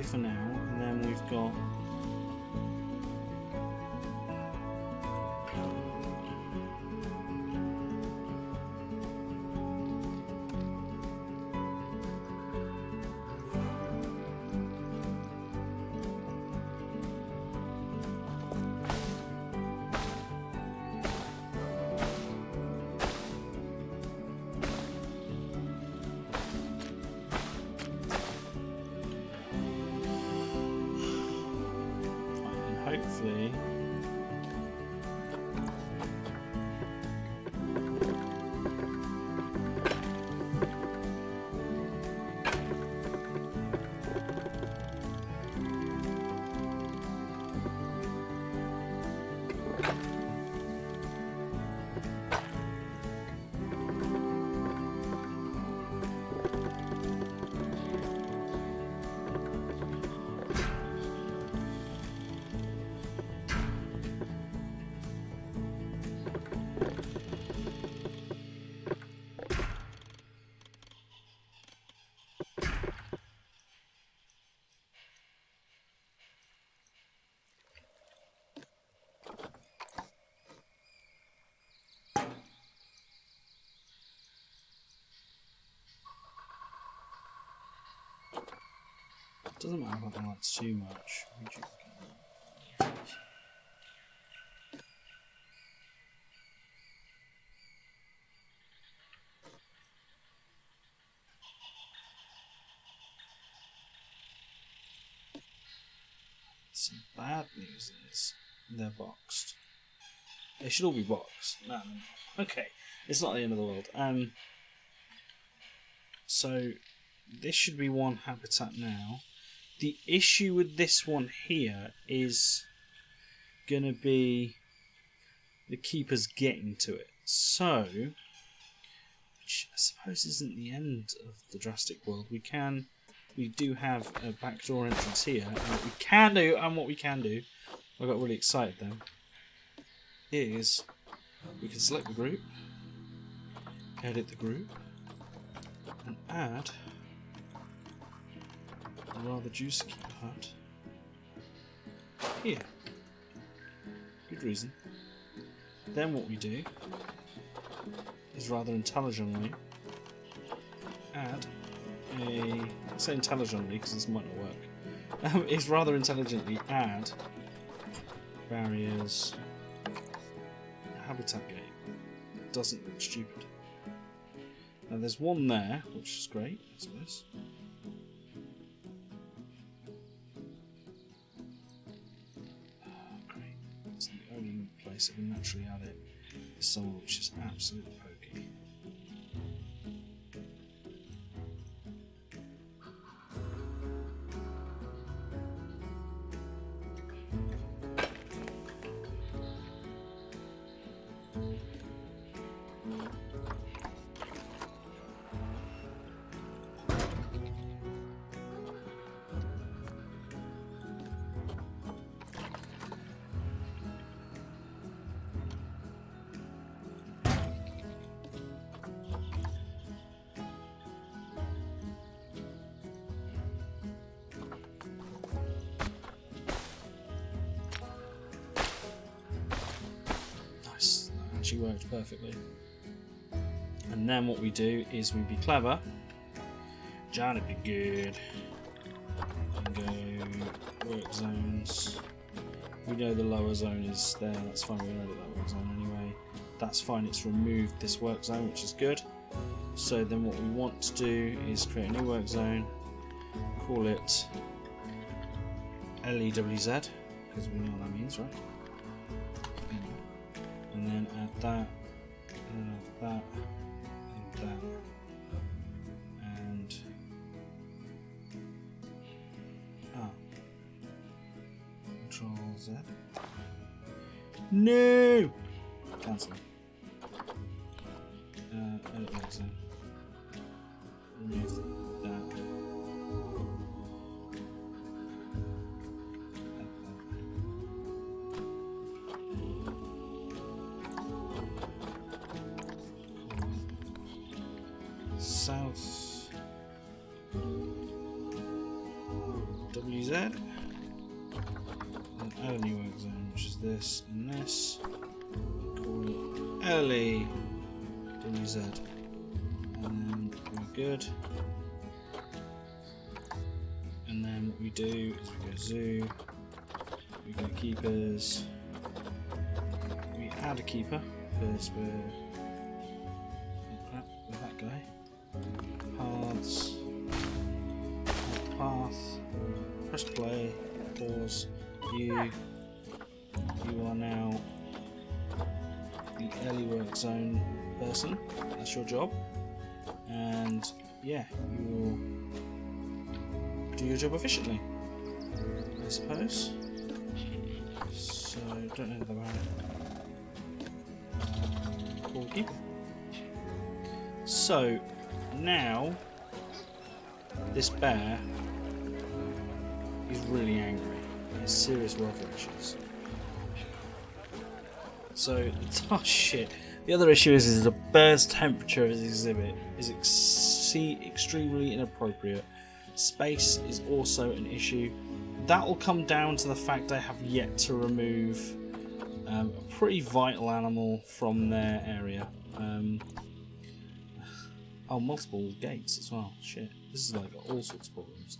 For now, and then we've got hopefully doesn't matter if I don't like too much. Some bad news is they're boxed. They should all be boxed. No, they're not. Okay, it's not the end of the world. So this should be one habitat now. The issue with this one here is going to be the keepers getting to it. So, which I suppose isn't the end of the drastic world. We do have a backdoor entrance here. And what we can do, I got really excited then, is we can select the group, edit the group, and add a rather juicy keeper hut here. Good reason. Then what we do is rather intelligently add I say intelligently because this might not work. Is rather intelligently add barriers, habitat gate. Doesn't look stupid. Now there's one there, which is great, I suppose. Great. It's the only place I can naturally add it is somewhere which is absolutely pokey. Works perfectly. And then what we do is we be clever. Johnny be good. And go work zones. We know the lower zone is there, that's fine, we know that work zone anyway. That's fine, it's removed this work zone, which is good. So then what we want to do is create a new work zone, call it LEWZ, because we know what that means, right? And then add that, and add that, and that, and Control Z. No! Cancel. Edit work zone. Remove that. South WZ, and add a new work zone, which is this and this. Call it LE WZ, and then we're good. And then what we do is we go zoo, we go keepers, we add a keeper because we're with that guy. Paths, path, press play, pause, you are now the early work zone person, that's your job, and yeah, you will do your job efficiently, I suppose. So, don't know the about it. Call keeper. So, now, this bear is really angry. He has serious welfare issues. So, oh shit. The other issue is the bear's temperature of his exhibit is extremely inappropriate. Space is also an issue. That will come down to the fact I have yet to remove a pretty vital animal from their area. Oh, multiple gates as well. Shit. This is like got all sorts of problems,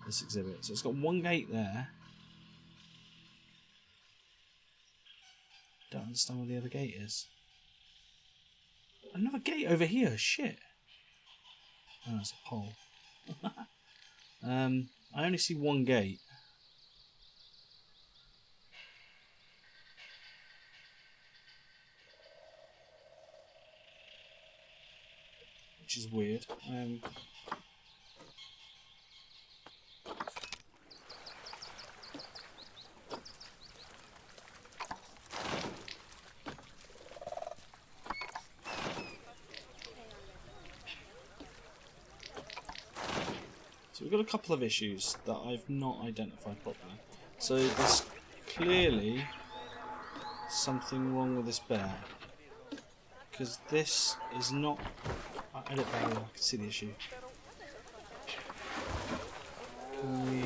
this exhibit. So it's got one gate there. Don't understand where the other gate is. Another gate over here. Shit. Oh, it's a pole. I only see one gate. Which is weird. we've got a couple of issues that I've not identified properly. So there's clearly something wrong with this bear. Because this is not... edit barrier, I can see the issue. Can we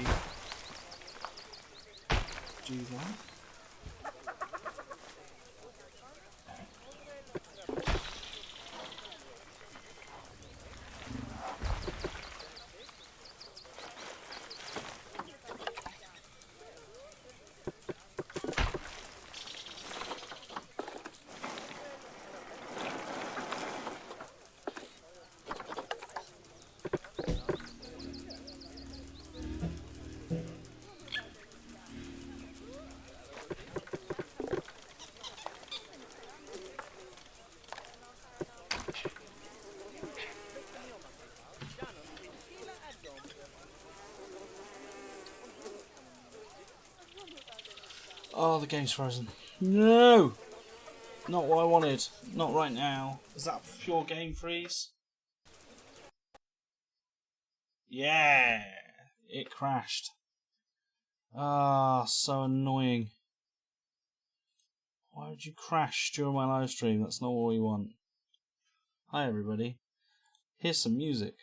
do that? Oh, the game's frozen. No! Not what I wanted. Not right now. Is that pure game freeze? Yeah! It crashed. Ah, so annoying. Why would you crash during my live stream? That's not what we want. Hi everybody. Here's some music.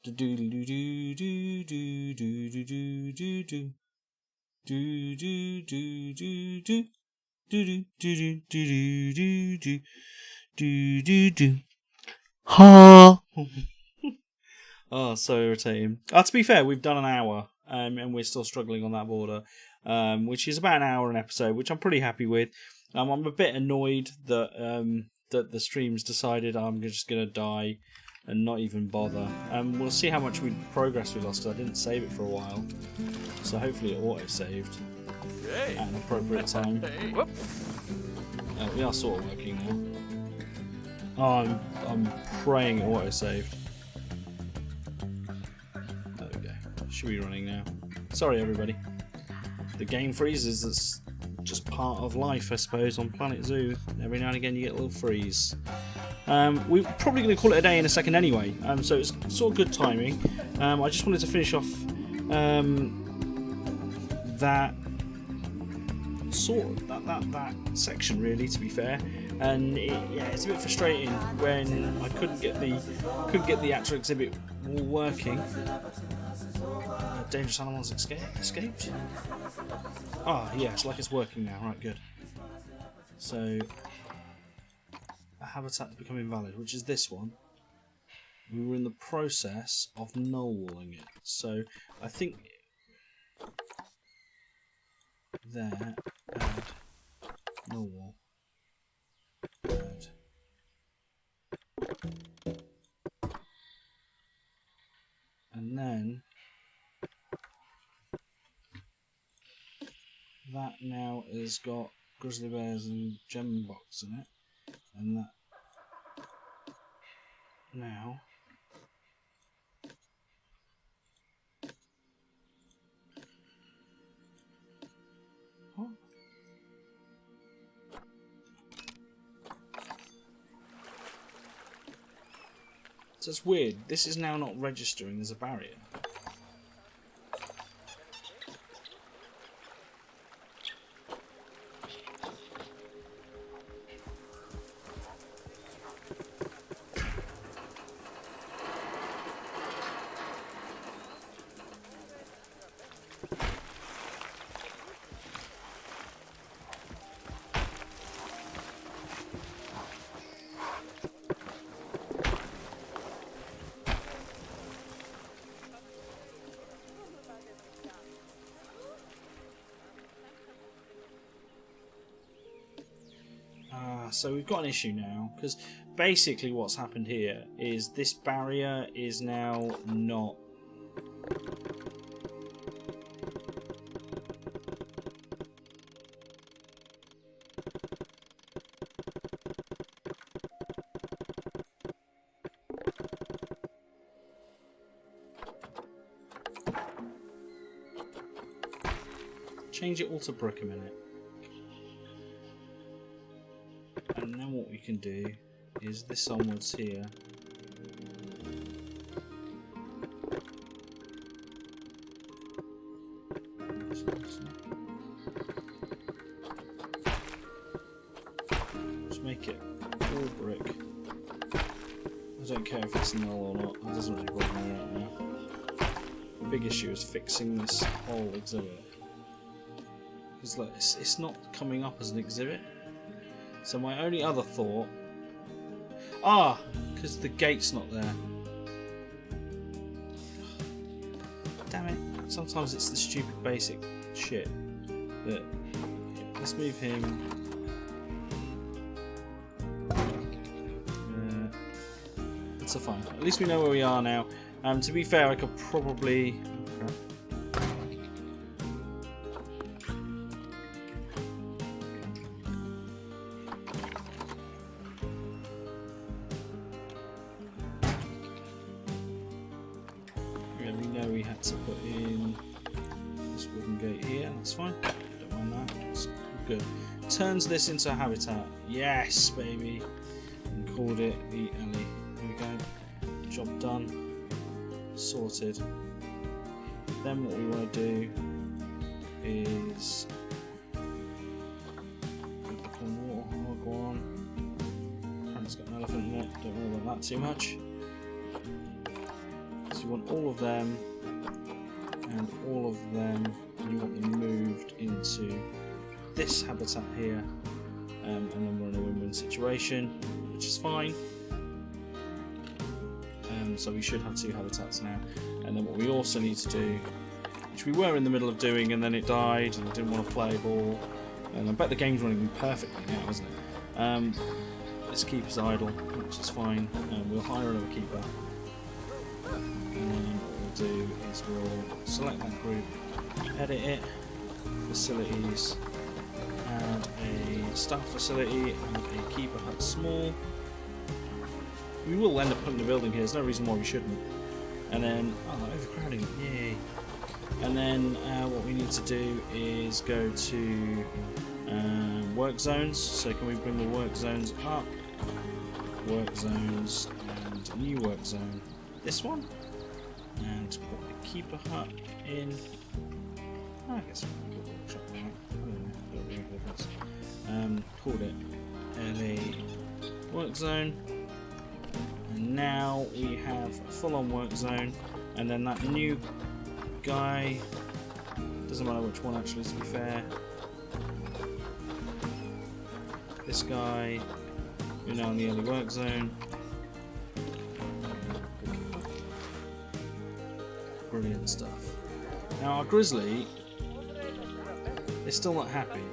Do do do do do do do do do do do. Do do do do do do do do do do do do do do. Ha! Oh, so irritating. To be fair, we've done an hour, and we're still struggling on that border, which is about an hour an episode, which I'm pretty happy with. I'm a bit annoyed that that the stream's decided I'm just gonna die and not even bother. We'll see how much progress we lost, because I didn't save it for a while. So hopefully it auto-saved at an appropriate time. We are sort of working now. Oh, I'm praying it auto-saved. There we go. Should be running now. Sorry everybody. The game freezes, that's just part of life I suppose on Planet Zoo. Every now and again you get a little freeze. We're probably going to call it a day in a second anyway, so it's sort of good timing. I just wanted to finish off that that section really, to be fair, and yeah, it's a bit frustrating when I couldn't get the actual exhibit all working. Dangerous animals escaped. Ah, yeah, it's like it's working now. Right, good. So a habitat become invalid, which is this one. We were in the process of null walling it, so I think there, add null wall, add. And then that now has got grizzly bears and gem box in it, and that now what? So it's weird, this is now not registering as a barrier. So we've got an issue now, because basically what's happened here is this barrier is now not change it all to brick a minute. And then what we can do is this onwards here. brick. I don't care if it's null or not, it doesn't really bother me right now. The big issue is fixing this whole exhibit. Because look, it's not coming up as an exhibit. So my only other thought... because the gate's not there. Damn it. Sometimes it's the stupid basic shit. That... Let's move him... That's a fine. At least we know where we are now. To be fair, I could probably... Yeah, we know we had to put in this wooden gate here. That's fine. Don't mind that. It's good. Turns this into a habitat. Yes, baby. And called it the alley. There we go. Job done. Sorted. Then what we want to do is put the water hog on. It's got an elephant in it. Don't worry about that too much. So you want all of them and all of them, and you want them moved into this habitat here, and then we're in a win-win situation, which is fine. So we should have 2 habitats now. And then what we also need to do, which we were in the middle of doing and then it died and I didn't want to play ball, and I bet the game's running perfectly now, isn't it? This keeper's idle, which is fine. We'll hire another keeper, and then what we'll do is we'll select that group, edit it, facilities, add a staff facility and a keeper hut small. We will end up putting a building here, there's no reason why we shouldn't. And then, overcrowding, yay. And then what we need to do is go to work zones. So can we bring the work zones up? Work zones and a new work zone. This one? And put the keeper hut in. I guess we'll put a workshop on that. I don't know, called it a work zone. And now we have a full-on work zone, and then that new guy, doesn't matter which one actually to be fair, this guy, you're now in the early work zone. Brilliant stuff. Now our grizzly is still not happy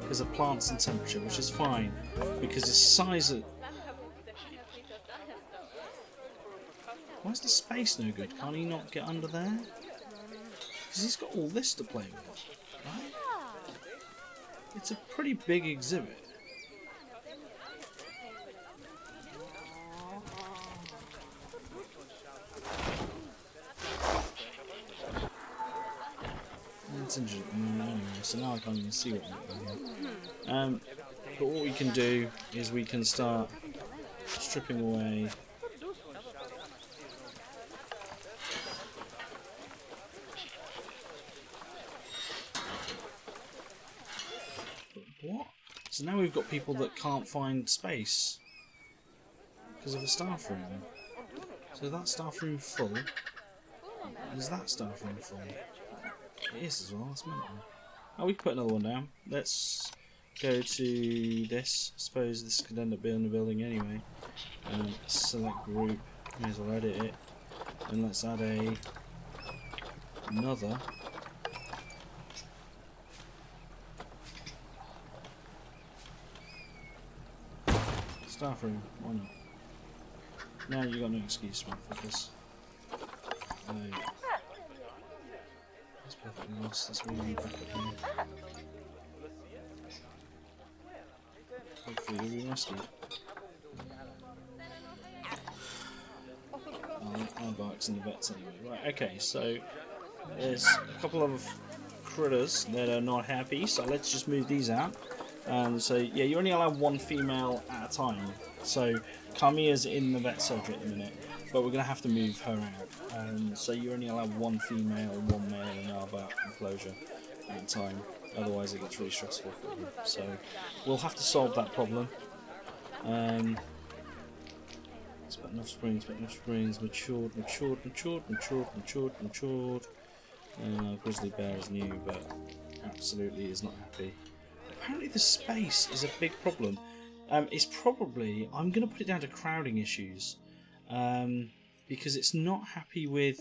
because of plants and temperature, which is fine, because his size of... Why is the space no good? Can't he not get under there? Because he's got all this to play with, right? It's a pretty big exhibit. That's interesting. Anyway, so now I can't even see what I'm doing here. But what we can do is we can start stripping away What? So now we've got people that can't find space because of a staff room. So that staff room full? Is that staff room full? It is as well, that's mental. Oh, we can put another one down. Let's go to this. I suppose this could end up being the building anyway. Select group, may as well edit it. And let's add another. Staff room, why not? Now you got no excuse, motherfuckers. That's perfectly lost, that's really back up here. Hopefully you'll be rescued. Our bike's in the vets anyway. Right, okay, so there's a couple of critters that are not happy, so let's just move these out. So yeah, you only allow one female at a time. So Carmia's in the vet surgery at the minute, but we're going to have to move her out. So you only allow one female and one male in our vet enclosure at a time. Otherwise it gets really stressful for you. So we'll have to solve that problem. enough springs, matured. Grizzly bear is new, but absolutely is not happy. Apparently the space is a big problem. It's probably, I'm going to put it down to crowding issues, because it's not happy with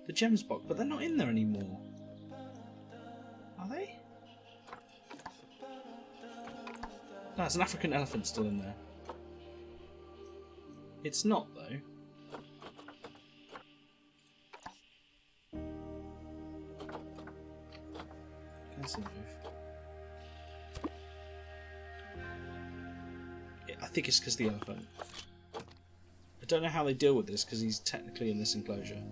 the gems box, but they're not in there anymore. Are they? No, it's an African elephant still in there. It's not, though. Cancel move. I think it's because the elephant. I don't know how they deal with this because he's technically in this enclosure.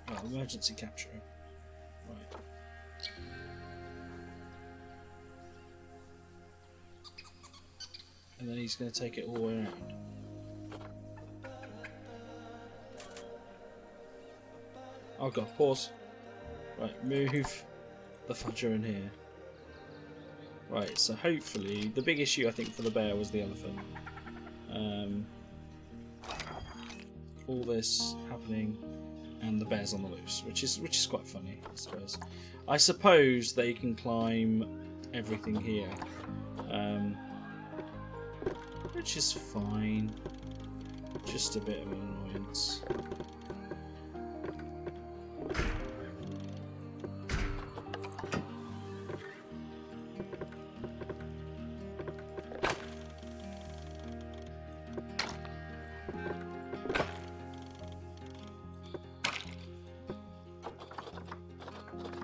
Oh, emergency capture. Right. And then he's going to take it all the way around. Oh god, pause. Right, move the fudger in here. Right, so hopefully, the big issue I think for the bear was the elephant. All this happening, and the bear's on the loose, which is quite funny, I suppose. I suppose they can climb everything here, which is fine. Just a bit of an annoyance.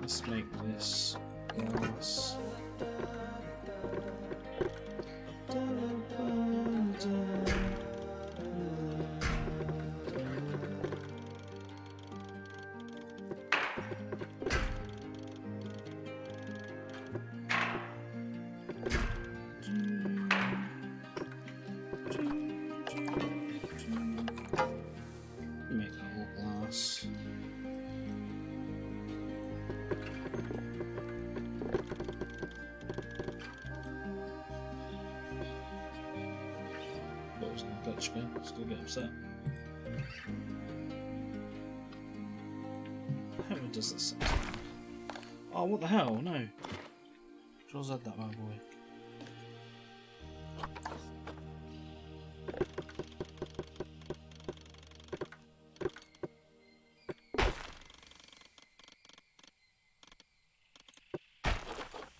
Let's make this glass. Make that all glass. It's gonna get upset. How does this sound? Oh, what the hell? No. Draws had that, my boy.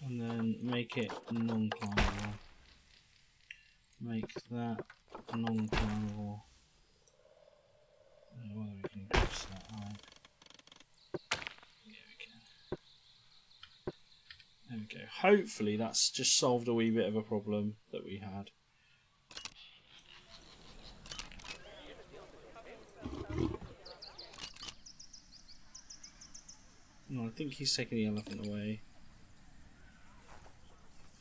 And then make it non-climbable. Make that non-climbable. I don't know whether we can increase that. Alright. Yeah, we can. There we go. Hopefully that's just solved a wee bit of a problem that we had. No, I think he's taking the elephant away.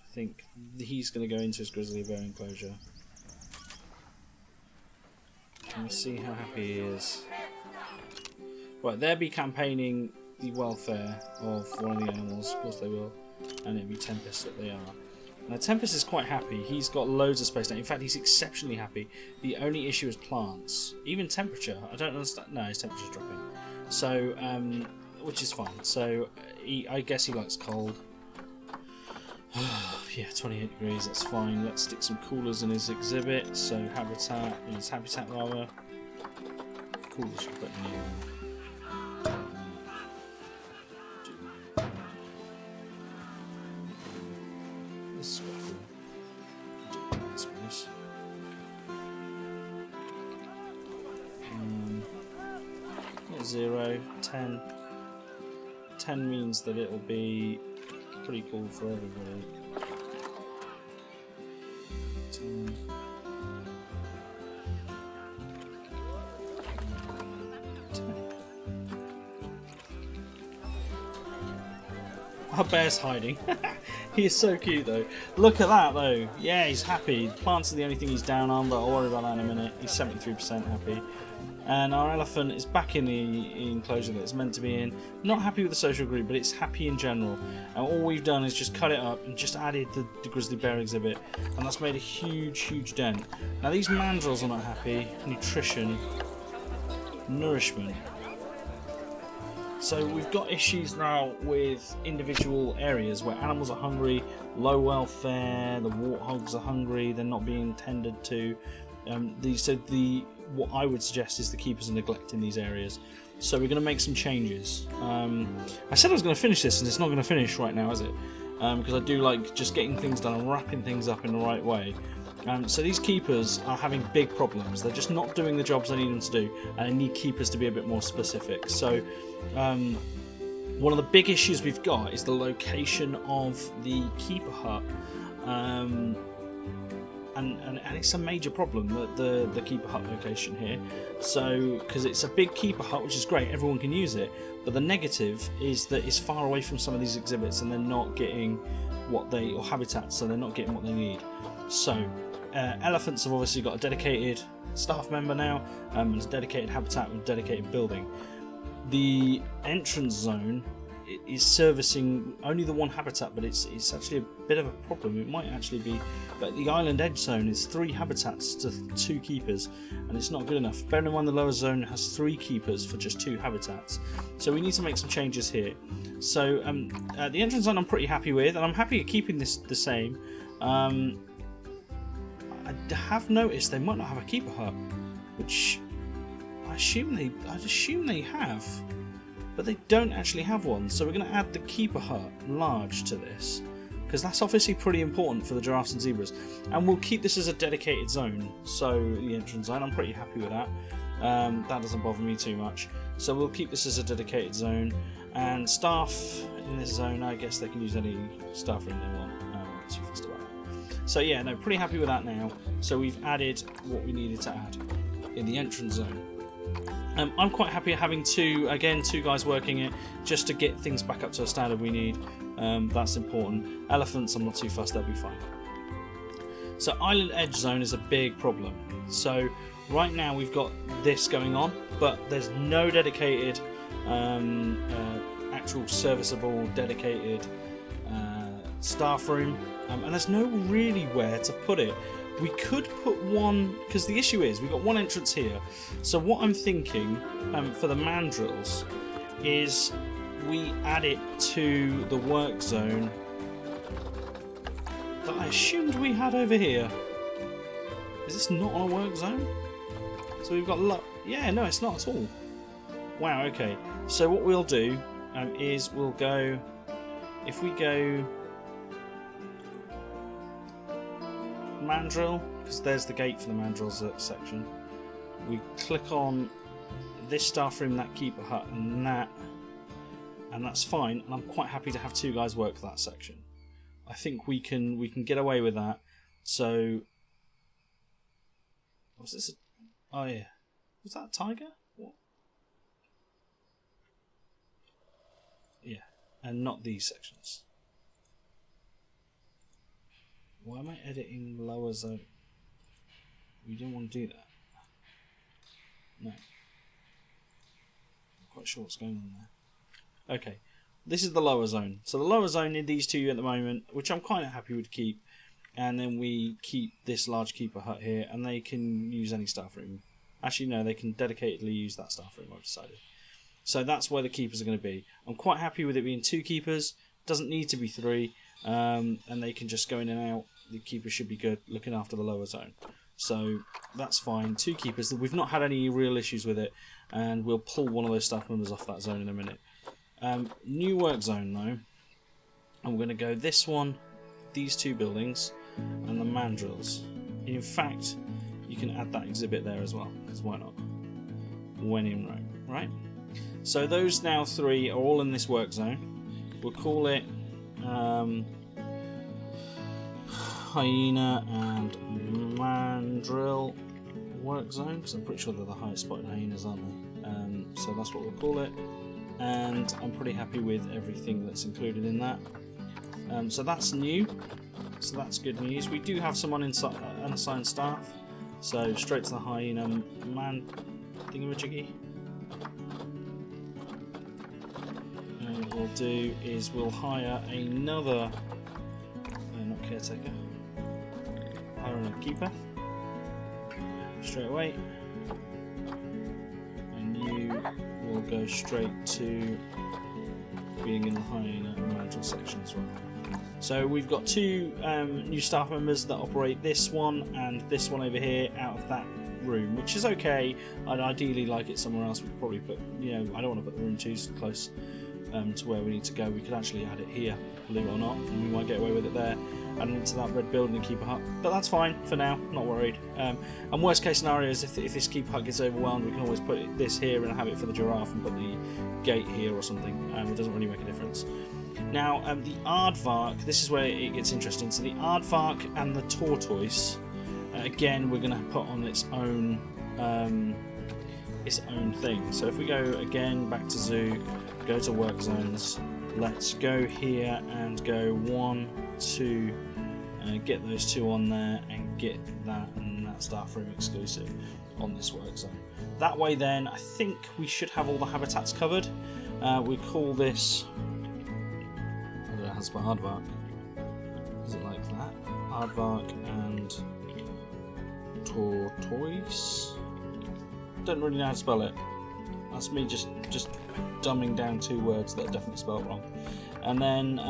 I think he's going to go into his grizzly bear enclosure. And we'll see how happy he is. Right, they'll be campaigning the welfare of one of the animals, of course they will, and it'll be Tempest that they are. Now Tempest is quite happy, he's got loads of space now, in fact he's exceptionally happy. The only issue is plants, even temperature, I don't understand, no his temperature's dropping. So, which is fine, so I guess he likes cold. Yeah, 28 degrees, that's fine. Let's stick some coolers in his exhibit. So habitat, in his habitat rather. Coolers should put in here. This is quite cool. I suppose. Not 0, 10. 10 means that it'll be pretty cool for everybody. 10. Our bear's hiding. He is so cute though. Look at that though. Yeah, he's happy. Plants are the only thing he's down on, but I'll worry about that in a minute. He's 73% happy. And our elephant is back in the enclosure that it's meant to be in. Not happy with the social group, but it's happy in general. And all we've done is just cut it up and just added the grizzly bear exhibit. And that's made a huge, huge dent. Now these mandrills are not happy. Nutrition. Nourishment. So we've got issues now with individual areas where animals are hungry, low welfare, the warthogs are hungry, they're not being tended to. What I would suggest is the keepers are neglecting these areas. So we're going to make some changes. I said I was going to finish this, and it's not going to finish right now, is it? Because I do like just getting things done and wrapping things up in the right way. So these keepers are having big problems. They're just not doing the jobs I need them to do, and I need keepers to be a bit more specific. So one of the big issues we've got is the location of the keeper hut. And it's a major problem, the keeper hut location here. So, because it's a big keeper hut, which is great, everyone can use it, but the negative is that it's far away from some of these exhibits and they're not getting or habitats, so they're not getting what they need. So, elephants have obviously got a dedicated staff member now, and a dedicated habitat with a dedicated building. The entrance zone is servicing only the one habitat, but it's actually a bit of a problem. It might actually be, but the island edge zone is 3 habitats to 2 keepers, and it's not good enough. Bear in mind the lower zone has 3 keepers for just 2 habitats, so we need to make some changes here. So the entrance zone I'm pretty happy with, and I'm happy keeping this the same. I have noticed they might not have a keeper hut, which I assume they have. But they don't actually have one, so we're going to add the keeper hut large to this, because that's obviously pretty important for the giraffes and zebras. And we'll keep this as a dedicated zone, so the entrance zone, I'm pretty happy with that. That doesn't bother me too much. So we'll keep this as a dedicated zone, and staff in this zone, I guess they can use any staff room they want. I'm not too fussed about that. So yeah, no, pretty happy with that now. So we've added what we needed to add in the entrance zone. I'm quite happy having two guys working it, just to get things back up to a standard we need. That's important. Elephants, I'm not too fussed, they'll be fine. So island edge zone is a big problem. So right now we've got this going on, but there's no dedicated, actual serviceable, dedicated staff room, and there's no really where to put it. We could put one, because the issue is we've got one entrance here. So what I'm thinking for the mandrills is we add it to the work zone that I assumed we had over here. Is this not on a work zone? So we've got yeah, no, it's not at all. Wow, okay. So what we'll do is we'll go, if we go mandrill, because there's the gate for the mandrills section, we click on this staff room, that keeper hut, and that's fine, and I'm quite happy to have 2 guys work that section. I think we can get away with that. So was this oh yeah, was that a tiger? What? Yeah, and not these sections. Why am I editing lower zone? We didn't want to do that. No. I'm quite sure what's going on there. Okay. This is the lower zone. So the lower zone need these 2 at the moment, which I'm kind of happy with to keep. And then we keep this large keeper hut here, and they can use any staff room. Actually, no, they can dedicatedly use that staff room, I've decided. So that's where the keepers are going to be. I'm quite happy with it being 2 keepers. Doesn't need to be 3. And they can just go in and out. The keeper should be good, looking after the lower zone. So that's fine. 2 keepers. We've not had any real issues with it, and we'll pull one of those staff members off that zone in a minute. New work zone though, and we're going to go this one, these 2 buildings, and the mandrills. In fact, you can add that exhibit there as well, because why not? When in Rome, right? So those now 3 are all in this work zone. We'll call it hyena and mandrill work zone, because I'm pretty sure they're the highest spotted hyenas, aren't they? So that's what we'll call it. and I'm pretty happy with everything that's included in that. So that's new, so that's good news. We do have some unassigned staff, so straight to the hyena man thingamajiggy. And what we'll do is we'll hire another, not caretaker, hire another keeper straight away, and you will go straight to being in the hyena management section as well. So we've got two new staff members that operate this one and this one over here out of that room, which is okay. I'd ideally like it somewhere else. We'd probably put, I don't want to put the room too close to where we need to go. We could actually add it here, believe it or not, and we might get away with it there, adding it to that red building and keeper hut. But that's fine for now, not worried. And worst case scenario is if this keeper hut gets overwhelmed, we can always put this here and have it for the giraffe and put the gate here or something. It doesn't really make a difference. Now, the aardvark, this is where it gets interesting. So the aardvark and the tortoise, again, we're going to put on its own thing. So if we go again back to zoo, go to work zones, let's go here and go 1, 2, get those two on there and get that and that staff room exclusive on this work zone. That way then, I think we should have all the habitats covered. We call this, I don't know how to spell aardvark. Is it like that? Aardvark and tortoise? Don't really know how to spell it. That's me just dumbing down two words that are definitely spelled wrong. And then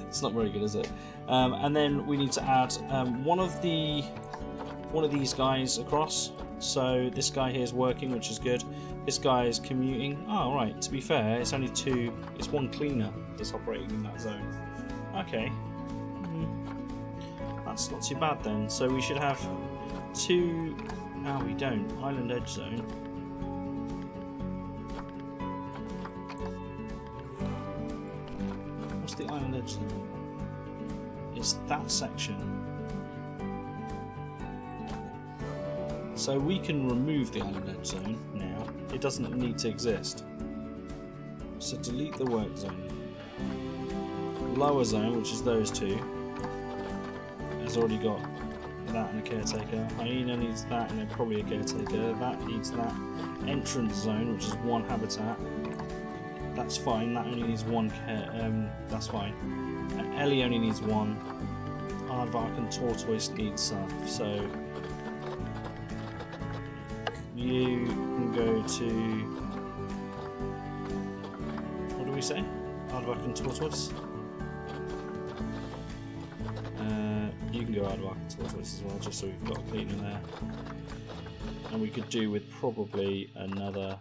it's not very good, is it? And then we need to add one of these guys across. So this guy here is working, which is good. This guy is commuting. Oh, right. To be fair, it's only two. It's one cleaner that's operating in that zone. Okay. That's not too bad then. So we should have two. Oh, we don't. Island Edge Zone. What's the Island Edge Zone? It's that section. So we can remove the Island Edge Zone now. It doesn't need to exist. So delete the work zone. Lower zone, which is those two, has already got that and a caretaker. Hyena needs that and probably a caretaker. That needs that. Entrance zone, which is one habitat. That's fine. That only needs one care. That's fine. Ellie only needs one. Aardvark and tortoise need stuff. So you can go to, what do we say? Aardvark and tortoise. You can go aardvark and tortoise as well, just so we've got a cleaner there. And we could do with probably another.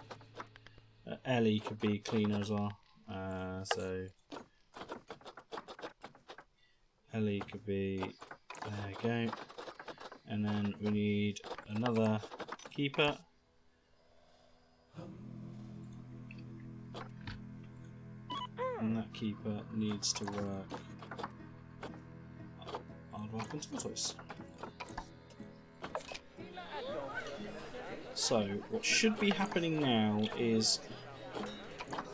Ellie could be cleaner as well. So Ellie could be, there we go. And then we need another keeper. And that keeper needs to work aardvark and tortoise. So what should be happening now is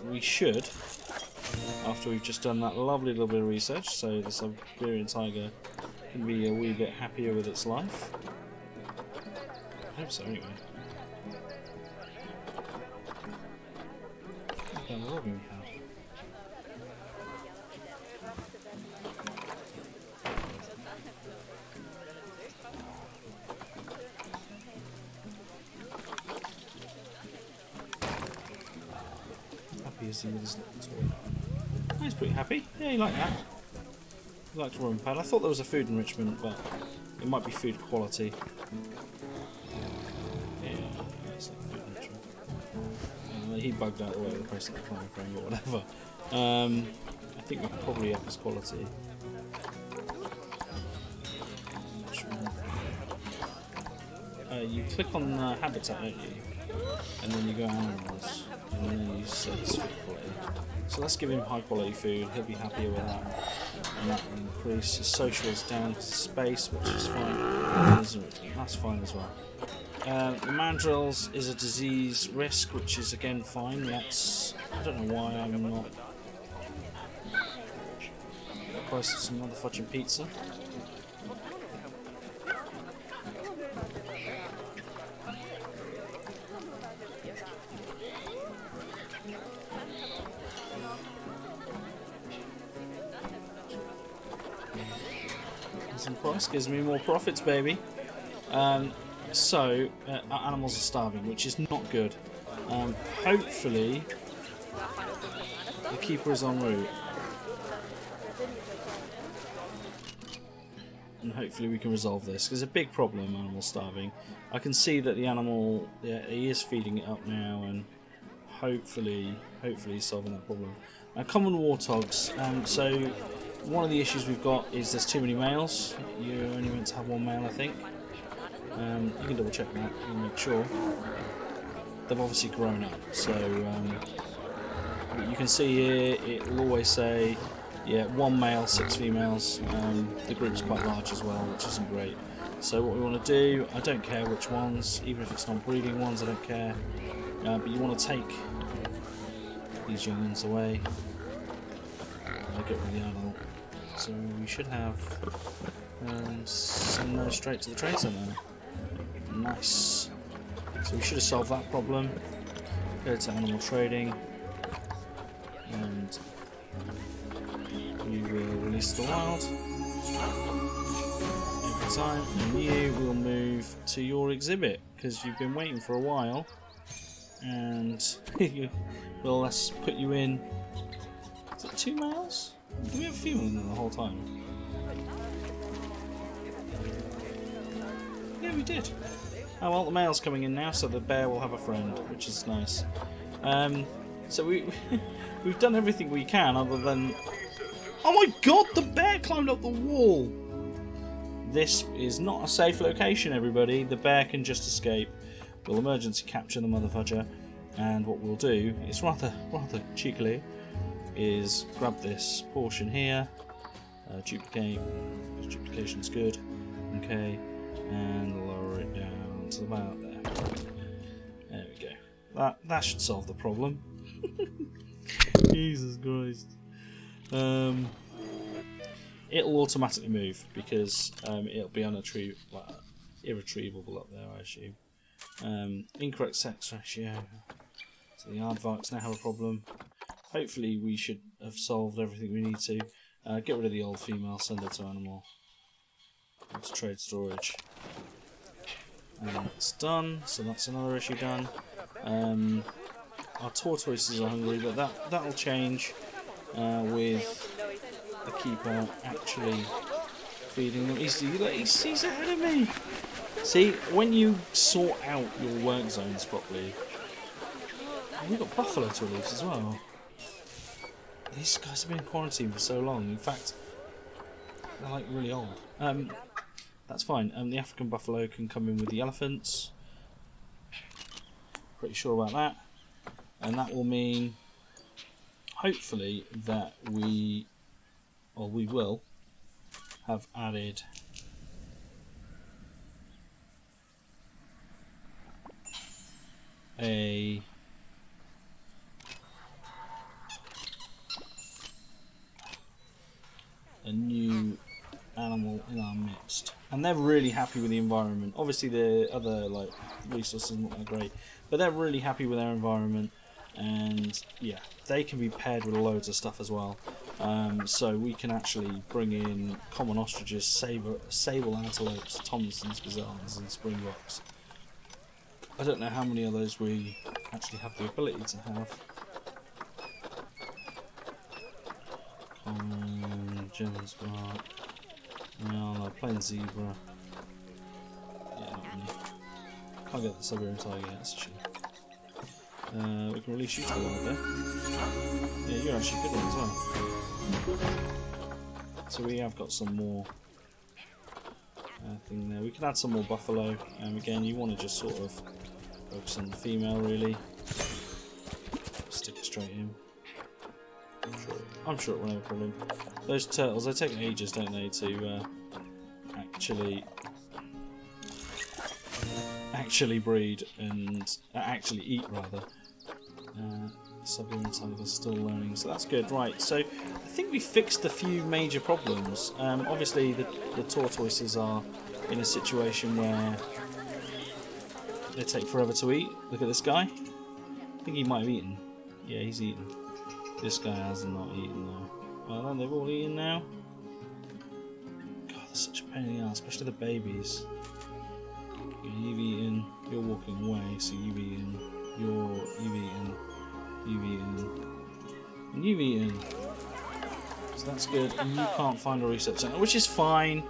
we should, after we've just done that lovely little bit of research, so the Siberian tiger can be a wee bit happier with its life. I hope so anyway. What kind of logging we have? Happy as he with his little toy. He's pretty happy. Yeah, you like that. He liked Roaring Pad. I thought there was a food enrichment, but it might be food quality. Yeah, that's like food enrichment. He bugged out all over the place like a climbing frame or whatever. I think we could probably up his quality. You click on the habitat, don't you? And then you go animals, and then you set his food quality. So let's give him high quality food, he'll be happier with that. And that will increase his social is down to space, which is fine. That's fine as well. The mandrills is a disease risk, which is again fine. That's, I don't know why I'm not. Price of some motherfucking pizza. Some price gives me more profits, baby. So our animals are starving, which is not good. Hopefully the keeper is en route, and hopefully we can resolve this. There's a big problem, animal starving. I can see that the animal, yeah, he is feeding it up now, and hopefully he's solving that problem. Common warthogs. So one of the issues we've got is there's too many males. You're only meant to have one male, I think. You can double check that and make sure. They've obviously grown up, so you can see here it will always say, yeah, 1 male, 6 females. The group's quite large as well, which isn't great. So what we want to do, I don't care which ones, even if it's not breeding ones, I don't care. But you want to take these young ones away. Get rid of the adult. So we should have send those straight to the trade centre. Nice. So we should have solved that problem. Go to animal trading, and we will release the wild every time. And you will move to your exhibit because you've been waiting for a while. And well, let's put you in. Is it 2 males? Do we have a female in there the whole time? Yeah, we did. Oh well, the male's coming in now, so the bear will have a friend, which is nice. So we've done everything we can, other than. Oh my God! The bear climbed up the wall. This is not a safe location, everybody. The bear can just escape. We'll emergency capture the motherfudger, and what we'll do is rather cheekily is grab this portion here, duplicate. Duplication's good. Okay, and lower it down to about there. There we go. That should solve the problem. Jesus Christ. It'll automatically move because it'll be irretrievable up there, I assume. Incorrect sex ratio. So the aardvarks now have a problem. Hopefully we should have solved everything we need to. Get rid of the old female, send her to animal. To trade storage. And it's done, so that's another issue done. Our tortoises are hungry, but that'll change with the keeper actually feeding them. He's ahead of me! See, when you sort out your work zones properly, we've got buffalo to release as well. These guys have been in quarantine for so long. In fact, they're like really old. That's fine. The African buffalo can come in with the elephants. Pretty sure about that. And that will mean, hopefully, that we will have added a new animal in our midst, and they're really happy with the environment. Obviously the other resources are not that great, but they're really happy with their environment, and yeah, they can be paired with loads of stuff as well. So we can actually bring in common ostriches, sable antelopes, Thompson's gazelles and springboks. I don't know how many of those we actually have the ability to have. German spark. No, plain zebra. Yeah, not really. Can't get the Siberian tiger yet, that's a shame. We can release you to the wild there. Yeah, you're actually a good one as well. So we have got some more thing there. We can add some more buffalo. Again, you want to just sort of focus on the female, really. Stick it straight in. I'm sure it won't have a problem. Those turtles, they take ages, don't they, to actually actually breed and actually eat rather. Siberian tigers still learning, so that's good. Right, so I think we fixed a few major problems. Obviously the tortoises are in a situation where they take forever to eat. Look at this guy. I think he might have eaten. Yeah, he's eaten. This guy has not eaten though. Well then, they've all eaten now. God, that's such a pain in the ass, especially the babies. Yeah, you've eaten, you're walking away, so you've eaten, you've eaten, you've eaten, and you've eaten. So that's good, and you can't find a research centre, which is fine.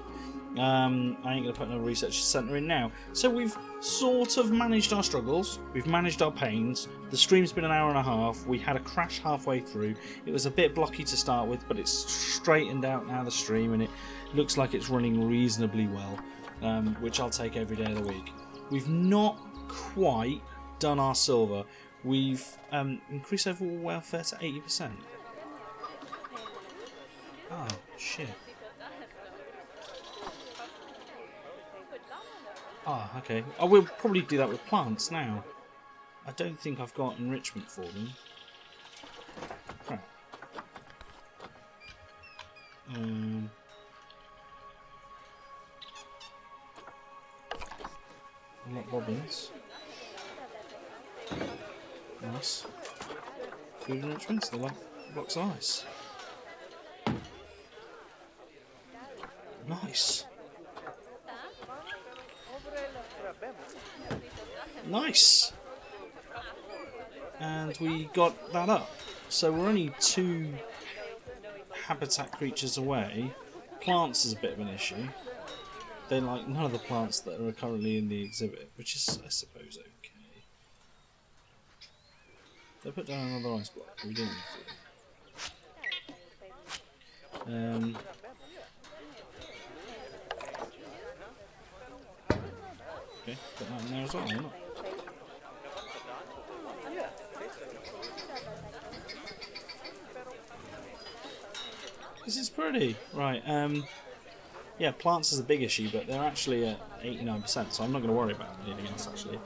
I ain't going to put another research centre in now. So we've sort of managed our struggles, we've managed our pains. The stream's been an hour and a half, we had a crash halfway through. It was a bit blocky to start with, but it's straightened out now, the stream, and it looks like it's running reasonably well, which I'll take every day of the week. We've not quite done our silver. We've increased overall welfare to 80%. Oh, shit. Ah, okay. I will probably do that with plants now. I don't think I've got enrichment for them. Crap. I like robins. Nice. Food enrichments, they like blocks of ice. Nice. Nice. And we got that up. So we're only 2 habitat creatures away. Plants is a bit of an issue. They like none of the plants that are currently in the exhibit, which is, I suppose, okay. They put down another ice block. We didn't need to. Okay, put that in there as well, why not? This is pretty. Right, yeah, plants is a big issue, but they're actually at 89%, so I'm not going to worry about anything else, actually.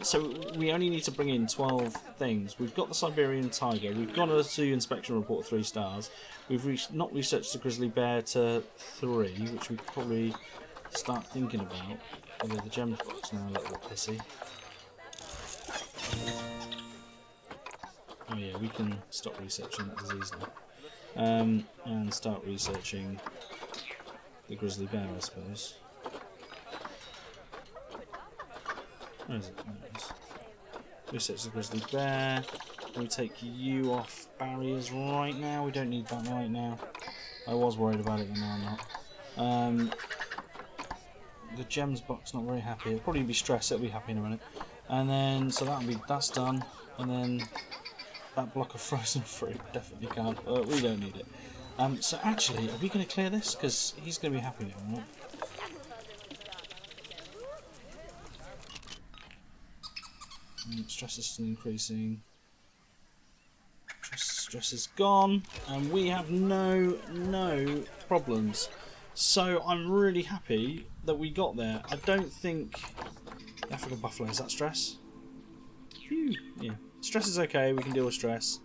So we only need to bring in 12 things. We've got the Siberian tiger, we've got a zoo inspection report 3 stars, we've not researched the grizzly bear to 3, which we could probably start thinking about. Although the gems box now a little bit pissy. Oh yeah, we can stop researching that disease now. And start researching the grizzly bear, I suppose. Where is it? There it is. Research the grizzly bear. Can we take you off barriers right now? We don't need that right now. I was worried about it, but now I'm not. The gems box not very happy. It'll probably be stressed. It'll be happy in a minute. And then so that's done. And then that block of frozen fruit definitely can't. We don't need it. So actually, are we going to clear this? Because he's going to be happy now, right? Stress is still increasing. Stress is gone, and we have no problems. So I'm really happy that we got there. I don't think African buffalo is that stress. Phew. Yeah, stress is okay. We can deal with stress,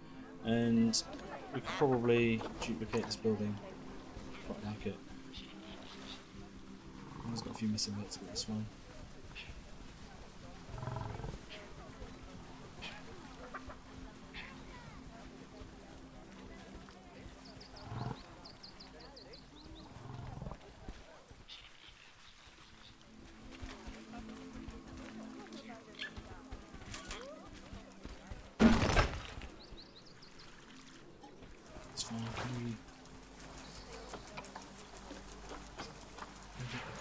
and we could probably duplicate this building. Quite like it. It's got a few missing bits, but it's fine.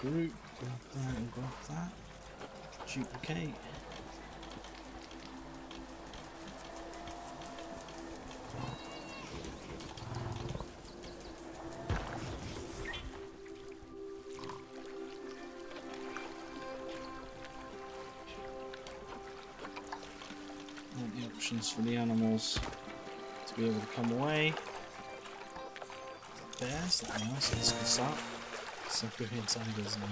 Group, grab that and grab that. Duplicate. Want the options for the animals to be able to come away. Bears, that nice, let's get that. Siberian tigers now.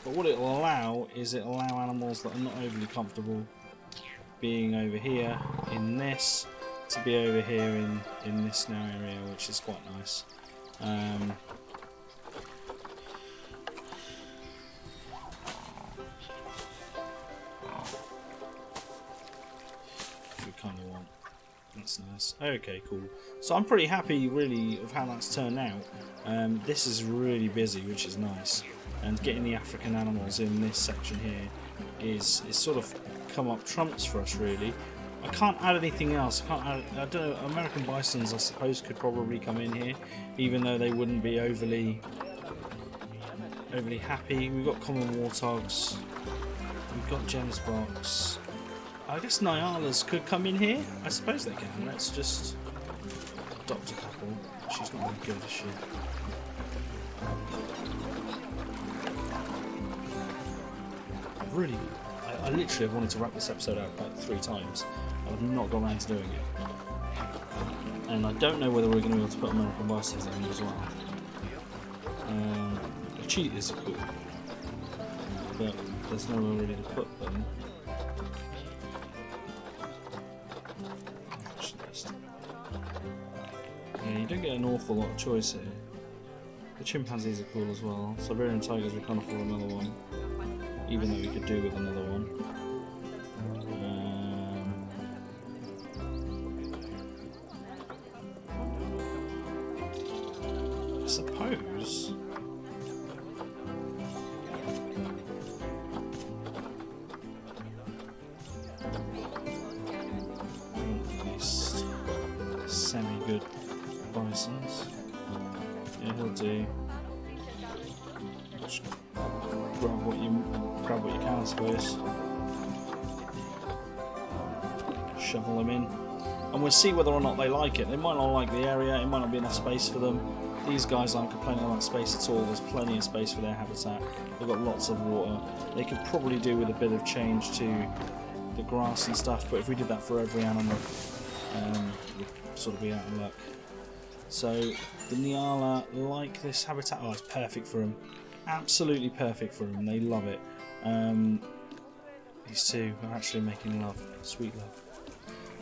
But what it'll allow is it'll allow animals that are not overly comfortable being over here in this to be over here in this now area, which is quite nice. If we kind of want, that's nice. Okay, cool. So I'm pretty happy, really, of how that's turned out. This is really busy, which is nice, and getting the African animals in this section here is sort of come up trumps for us, really. I can't add anything else. I don't know. American bisons, I suppose, could probably come in here, even though they wouldn't be overly happy. We've got common warthogs. We've got Gems box. I guess Nyalas could come in here. I suppose they can. Let's just adopt a couple. She's not very good, is she? I literally have wanted to wrap this episode out like 3 times. I've not got around to doing it. And I don't know whether we're going to be able to put American bisons in as well. The cheetahs are cool, but there's nowhere really to put them. Yeah, you don't get an awful lot of choice here. The chimpanzees are cool as well. Siberian tigers, we can't afford another one, even though we could do with another one. I suppose these semi-good bisons. Yeah, he'll do. Just grab what you can, I suppose. Shovel them in, and we'll see whether or not they like it. They might not like the area. It might not be enough space for them. These guys aren't complaining about space at all. There's plenty of space for their habitat. They've got lots of water. They could probably do with a bit of change to the grass and stuff, but if we did that for every animal, we'd sort of be out of luck. So the Nyala like this habitat. Oh, it's perfect for them. Absolutely perfect for them. They love it. These two are actually making love. Sweet love.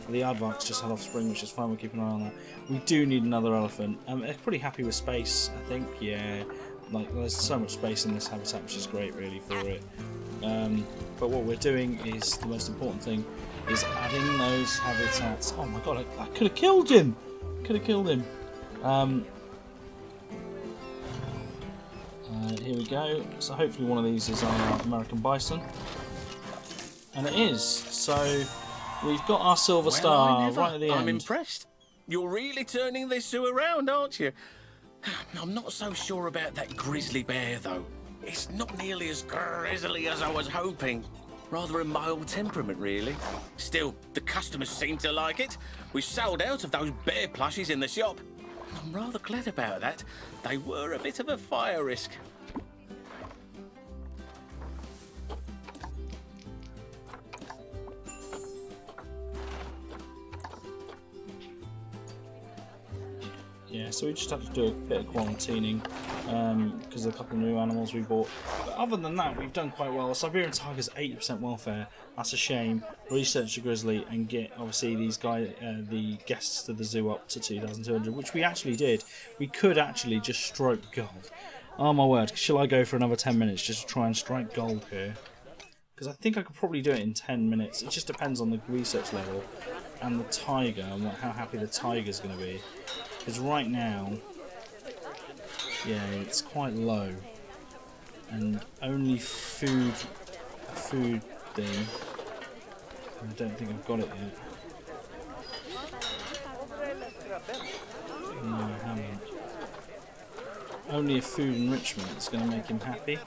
The aardvarks just had offspring, which is fine. We'll keep an eye on that. We do need another elephant. They're pretty happy with space, I think. Yeah, like there's so much space in this habitat, which is great, really, for it. But what we're doing is the most important thing is adding those habitats. Oh my god, I could have killed him. Could have killed him. Here we go. So hopefully one of these is our American bison, and it is. So. We've got our silver star right at the end. I'm impressed. You're really turning this zoo around, aren't you? I'm not so sure about that grizzly bear, though. It's not nearly as grizzly as I was hoping. Rather a mild temperament, really. Still, the customers seem to like it. We sold out of those bear plushies in the shop. I'm rather glad about that. They were a bit of a fire risk. Yeah, so we just had to do a bit of quarantining because of a couple of new animals we bought. But other than that, we've done quite well. The Siberian tiger's 80% welfare. That's a shame. Research the grizzly and get obviously these guys, the guests to the zoo up to 2,200, which we actually did. We could actually just strike gold. Oh my word! Shall I go for another 10 minutes just to try and strike gold here? Because I think I could probably do it in 10 minutes. It just depends on the research level and the tiger and how happy the tiger's going to be. Because right now, yeah, it's quite low, and only food thing. I don't think I've got it yet. No, I haven't. Only a food enrichment is going to make him happy.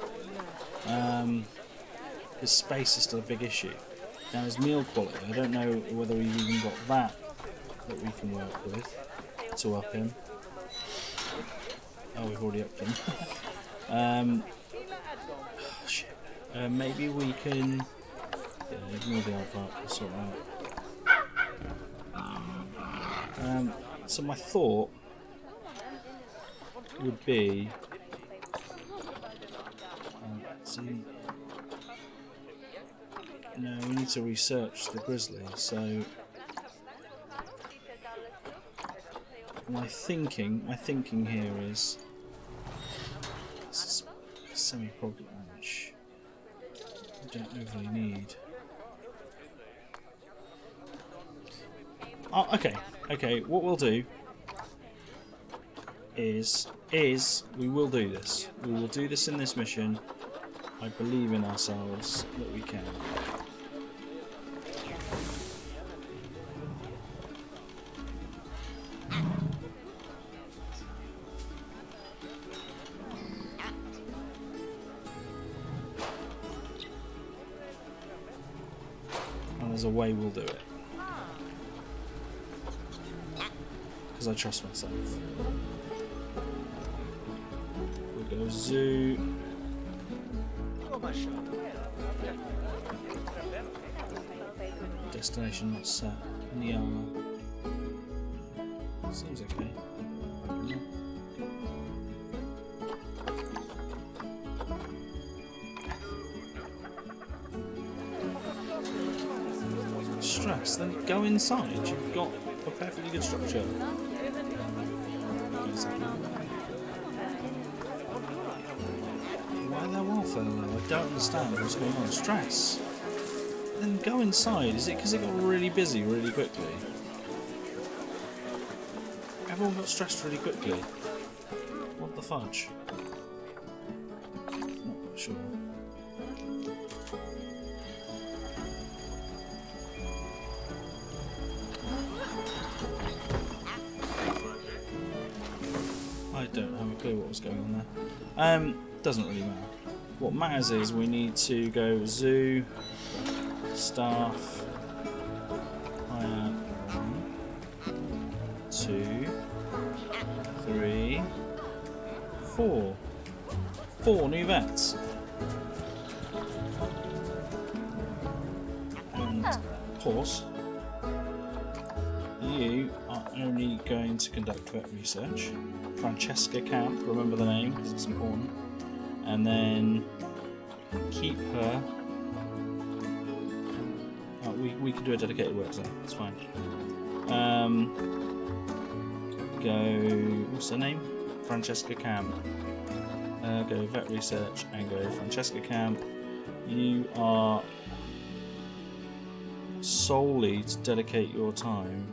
His space is still a big issue. Now his meal quality, I don't know whether we've even got that we can work with to up him. Oh, we've already upped him. Shit. Maybe we can. Yeah, ignore the alt part. We'll sort that out. So my thought would be. See, no, we need to research the grizzly. So my thinking here is this is semi-problem, which I don't overly need. Oh, okay. What we'll do is we will do this. We will do this in this mission. I believe in ourselves that we can. And there's a way we'll do it. Because I trust myself. We'll go zoo. Destination not set. Niama. Seems okay. Stress, then go inside. You've got a perfectly good structure. Why are there welfare though? I don't understand what's going on. Stress. Then go inside. Is it because it got really busy really quickly? Everyone got stressed really quickly. What the fudge? Not sure. I don't have a clue what was going on there. Doesn't really matter. What matters is we need to go zoo, staff, hire 1, 2, 3, 4. 4 new vets. And pause. You are only going to conduct vet research. Francesca Camp, remember the name because it's important. And then keep her. Oh, we can do a dedicated work zone, it's fine. Go. What's her name? Francesca Camp. Go vet research and go Francesca Camp. You are solely to dedicate your time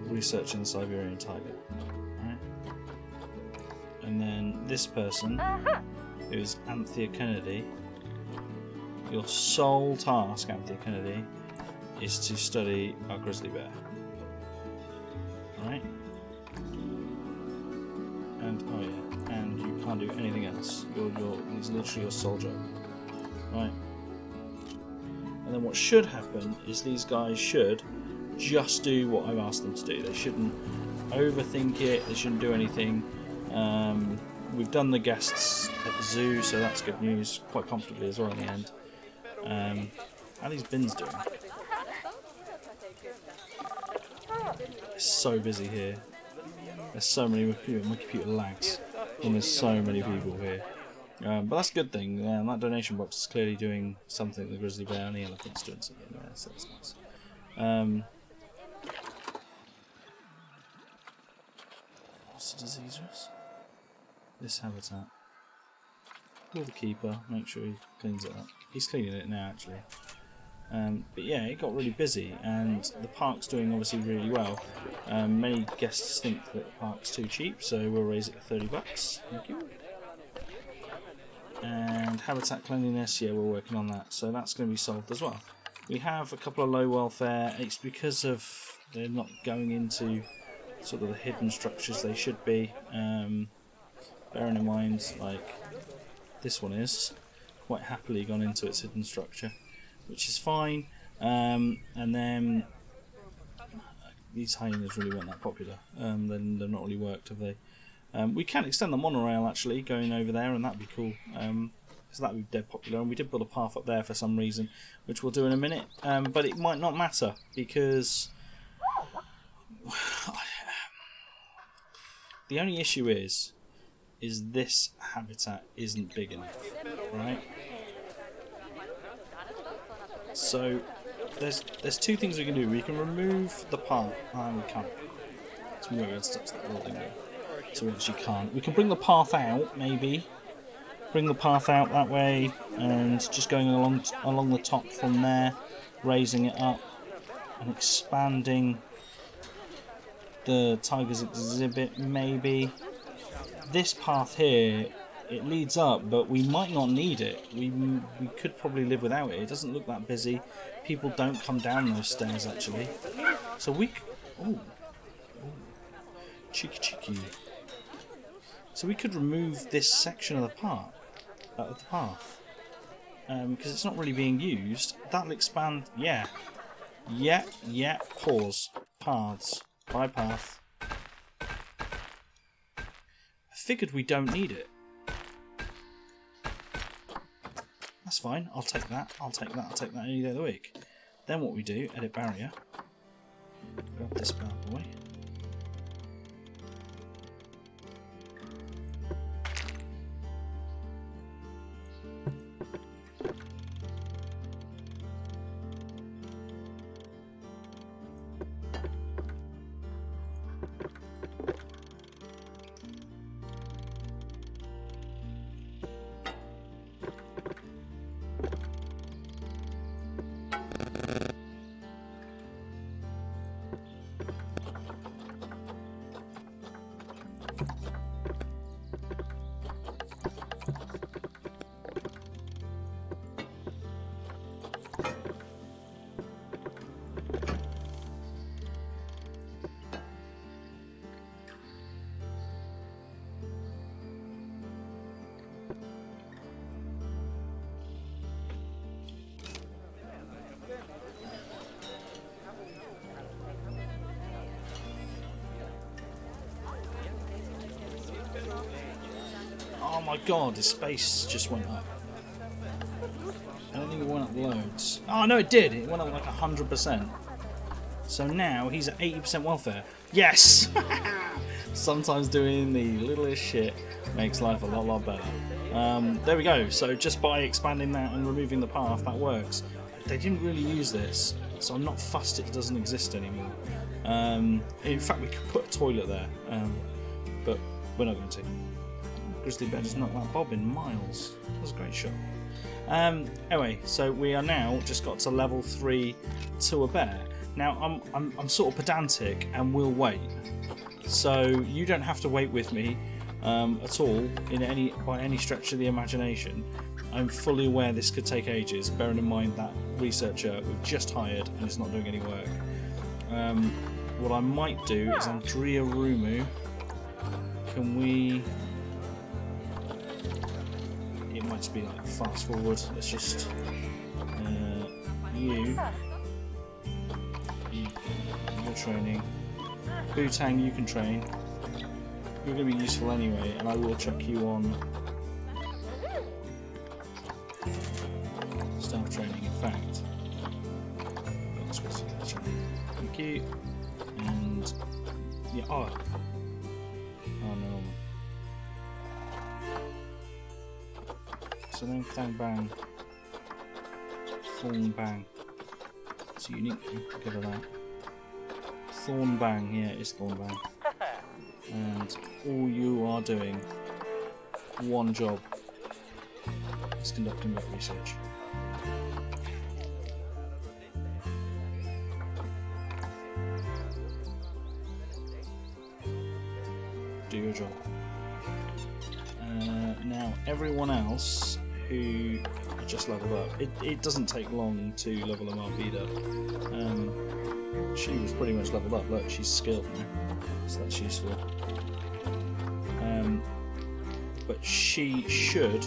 researching the Siberian tiger. Right? And then this person, who's Anthea Kennedy, your sole task, Anthea Kennedy, is to study our grizzly bear. Alright? And, oh yeah, and you can't do anything else. It's literally your sole job. Right? And then what should happen is these guys should just do what I've asked them to do. They shouldn't overthink it, they shouldn't do anything. We've done the guests at the zoo, so that's good news, quite comfortably as well in the end. How are these bins doing? It's so busy here. There's so many people, my computer lags, and there's so many people here. But that's a good thing, that donation box is clearly doing something, the grizzly bear and the elephant's doing something there, so that's nice. What's the disease risk? This habitat. Call the keeper, make sure he cleans it up. He's cleaning it now actually. But yeah, it got really busy and the park's doing obviously really well. Many guests think that the park's too cheap, so we'll raise it to $30. Thank you. And habitat cleanliness, yeah, we're working on that, so that's going to be solved as well. We have a couple of low welfare. It's because of they're not going into sort of the hidden structures they should be. Bearing in mind, like this one is quite happily gone into its hidden structure, which is fine. And then these hyenas really weren't that popular. Then they've not really worked, have they? We can extend the monorail actually, going over there, and that'd be cool. So that'd be dead popular. And we did build a path up there for some reason, which we'll do in a minute. But it might not matter because the only issue is is this habitat isn't big enough, right? So there's two things we can do. We can remove the path. We can't. So we're going to touch that building there. So we actually can't. We can bring the path out, maybe. Bring the path out that way, and just going along the top from there, raising it up, and expanding the tiger's exhibit, maybe. This path here, it leads up, but we might not need it. We could probably live without it. It doesn't look that busy. People don't come down those stairs, actually. So we... Oh. Cheeky. So we could remove this section of the path. Because it's not really being used. That'll expand... Yeah. Yeah. Pause. Paths. By path. I figured we don't need it. That's fine. I'll take that any day of the week. Then what we do, edit barrier. Grab this bad boy. Oh my god, his space just went up. I don't think it went up loads. Oh no, it did! It went up like 100%. So now he's at 80% welfare. Yes! Sometimes doing the littlest shit makes life a lot better. There we go. So just by expanding that and removing the path, that works. They didn't really use this, so I'm not fussed it doesn't exist anymore. In fact, we could put a toilet there, but we're not going to. Grizzly bear does not that bob in miles. That was a great shot. Anyway, so we are now just got to level 3 to a bear. Now I'm sort of pedantic and will wait, so you don't have to wait with me at all by any stretch of the imagination. I'm fully aware this could take ages, bearing in mind that researcher we've just hired and is not doing any work. What I might do is Andrea Rumu. Can we? It might just be like fast forward. Let's just you're training. Bootang, you can train. You're going to be useful anyway, and I will chuck you on staff training. In fact, thank you. And yeah, oh no. So then Thang Bang, Thorn Bang. It's a unique thing. Give her that. Thorn Bang, yeah, it's Thorn Bang. And all you are doing, one job, is conducting that research. Do your job. Now, everyone else who just leveled up, it doesn't take long to level them up either. She was pretty much leveled up. Look, she's skilled now, so that's useful. But she should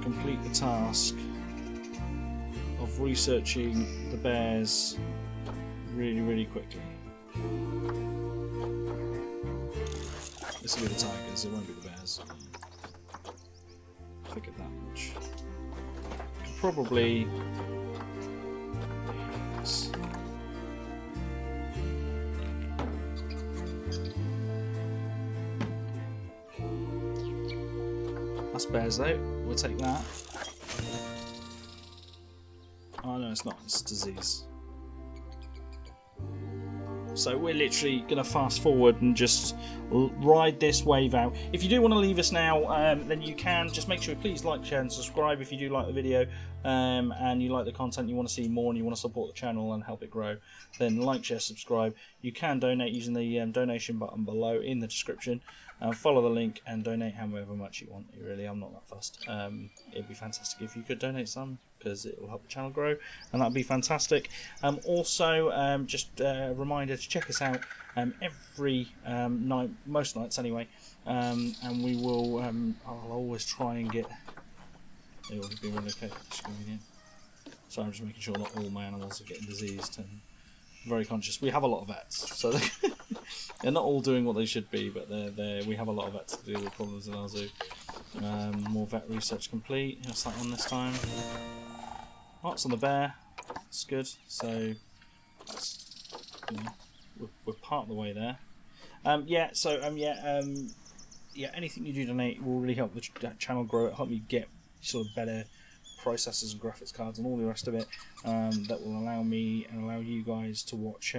complete the task of researching the bears really quickly. This will be the tigers, it won't be the bears. Figured that much. Could probably. That's bears though. We'll take that. Oh no, it's not. It's disease. So we're literally going to fast forward and just ride this wave out. If you do want to leave us now, then you can. Just make sure you please like, share and subscribe if you do like the video and you like the content, you want to see more and you want to support the channel and help it grow. Then like, share, subscribe. You can donate using the donation button below in the description. Follow the link and donate however much you want. Really, I'm not that fussed. It'd be fantastic if you could donate some, because it will help the channel grow, and that'd be fantastic. Also, just a reminder to check us out every night, most nights anyway, and we will. I'll always try and get. It will be relocated to screen in. So I'm just making sure not all my animals are getting diseased, and very conscious. We have a lot of vets, so they're not all doing what they should be, but we have a lot of vets to deal with problems in our zoo. More vet research complete. What's that on this time? Hearts on the bear. That's good. So that's, we're part of the way there. Yeah. Anything you do donate will really help the channel grow. It help me get sort of better processors and graphics cards and all the rest of it. That will allow me and allow you guys to watch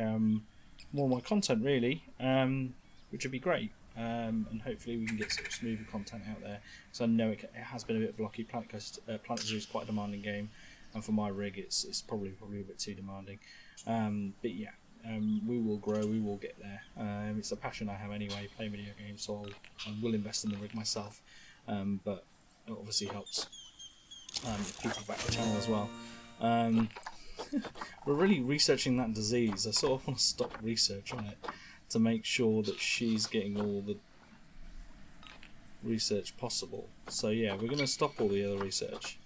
more of my content, really, which would be great. And hopefully we can get sort of smoother content out there, because I know it has been a bit blocky. Planet Zoo is quite a demanding game, and for my rig it's probably a bit too demanding. But yeah, we will grow, we will get there. It's a passion I have anyway, play video games, so I will invest in the rig myself. But it obviously helps if people back the channel as well. We're really researching that disease. I sort of want to stop research on it to make sure that she's getting all the research possible. So yeah, we're going to stop all the other research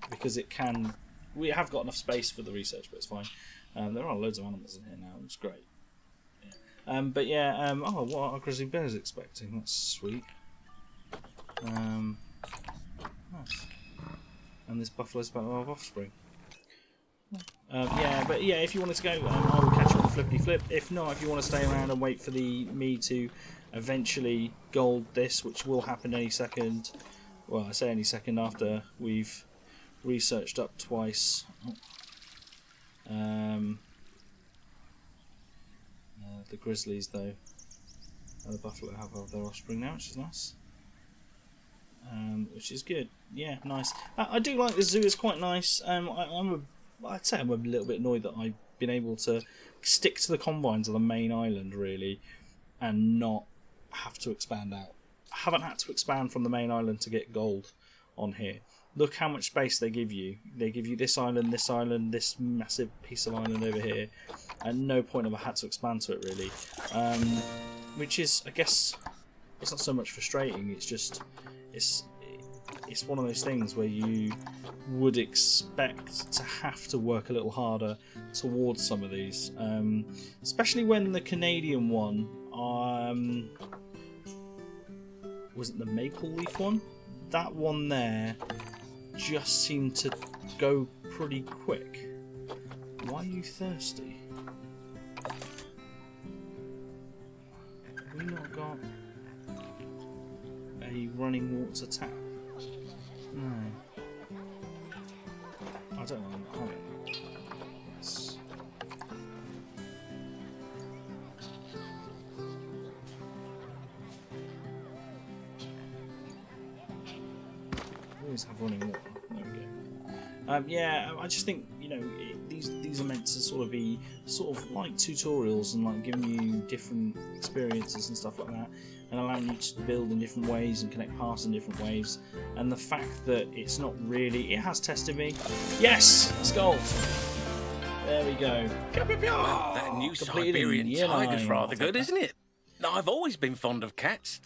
because it can. We have got enough space for the research, but it's fine. There are loads of animals in here now, which is great. Yeah. But yeah, oh, what are grizzly bears expecting? That's sweet. Nice. And this buffalo's about to have offspring. Yeah, but yeah, if you wanted to go, I will catch you on the flippity flip. If not, if you want to stay around and wait for me to eventually gold this, which will happen any second. Well, I say any second after we've researched up twice. The grizzlies, though, and the buffalo have their offspring now, which is nice. Which is good. Yeah, nice. I do like the zoo. It's quite nice. I'd say I'm a little bit annoyed that I've been able to stick to the confines of the main island, really, and not have to expand out. I haven't had to expand from the main island to get gold on here. Look how much space they give you. They give you this island, this massive piece of island over here. At no point have I had to expand to it, really. Which is, I guess, it's not so much frustrating. It's just, it's one of those things where you would expect to have to work a little harder towards some of these, especially when the Canadian one, was it the maple leaf one? That one there just seemed to go pretty quick. Why are you thirsty? Have we not got a running water tap? No. I don't know. Yes. Always have running water. There we go. Yeah, I just think, you know, these are meant to sort of be like tutorials and like giving you different experiences and stuff like that, and allowing you to build in different ways and connect parts in different ways. And the fact that it's not really, it has tested me. Yes, let's go. There we go. Well, that new Siberian tiger's rather good, isn't it? I've always been fond of cats.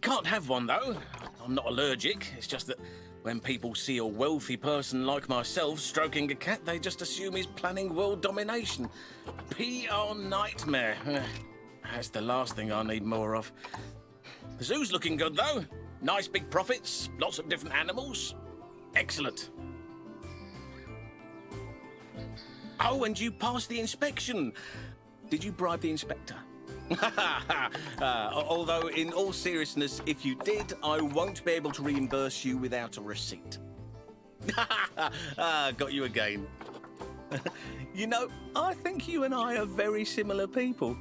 Can't have one though. I'm not allergic. It's just that when people see a wealthy person like myself stroking a cat, they just assume he's planning world domination. PR nightmare. That's the last thing I need more of. The zoo's looking good though. Nice big profits, lots of different animals. Excellent. Oh, and you passed the inspection. Did you bribe the inspector? Although, in all seriousness, if you did, I won't be able to reimburse you without a receipt. Got you again. You know, I think you and I are very similar people.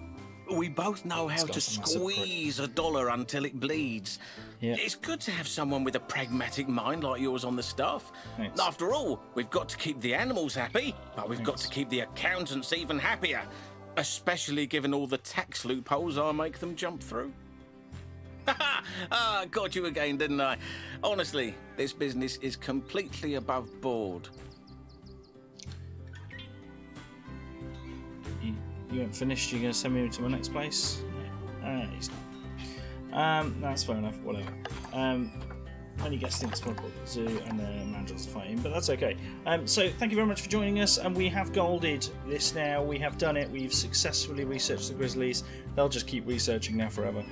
We both know how to squeeze a dollar until it bleeds. Yeah. It's good to have someone with a pragmatic mind like yours on the staff. Thanks. After all, we've got to keep the animals happy, but we've got to keep the accountants even happier, especially given all the tax loopholes I make them jump through. Got you again, didn't I? Honestly, this business is completely above board. You haven't finished, you're going to send me to my next place? He's not. That's fair enough, whatever. When he gets things from the zoo and the mandrills to fight him, but that's okay. So thank you very much for joining us, and we have golded this now. We have done it. We've successfully researched the grizzlies. They'll just keep researching now forever,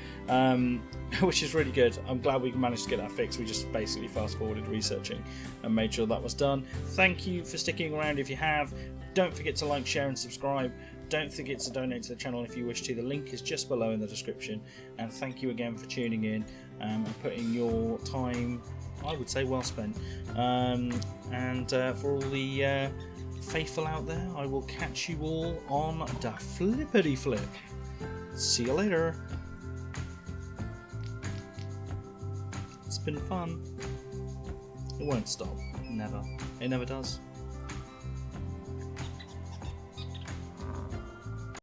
which is really good. I'm glad we managed to get that fixed. We just basically fast-forwarded researching and made sure that was done. Thank you for sticking around if you have. Don't forget to like, share and subscribe. Don't forget to donate to the channel if you wish to. The link is just below in the description. And thank you again for tuning in and putting your time, I would say, well spent. For all the faithful out there, I will catch you all on the flippity flip. See you later. It's been fun. It won't stop. Never. It never does.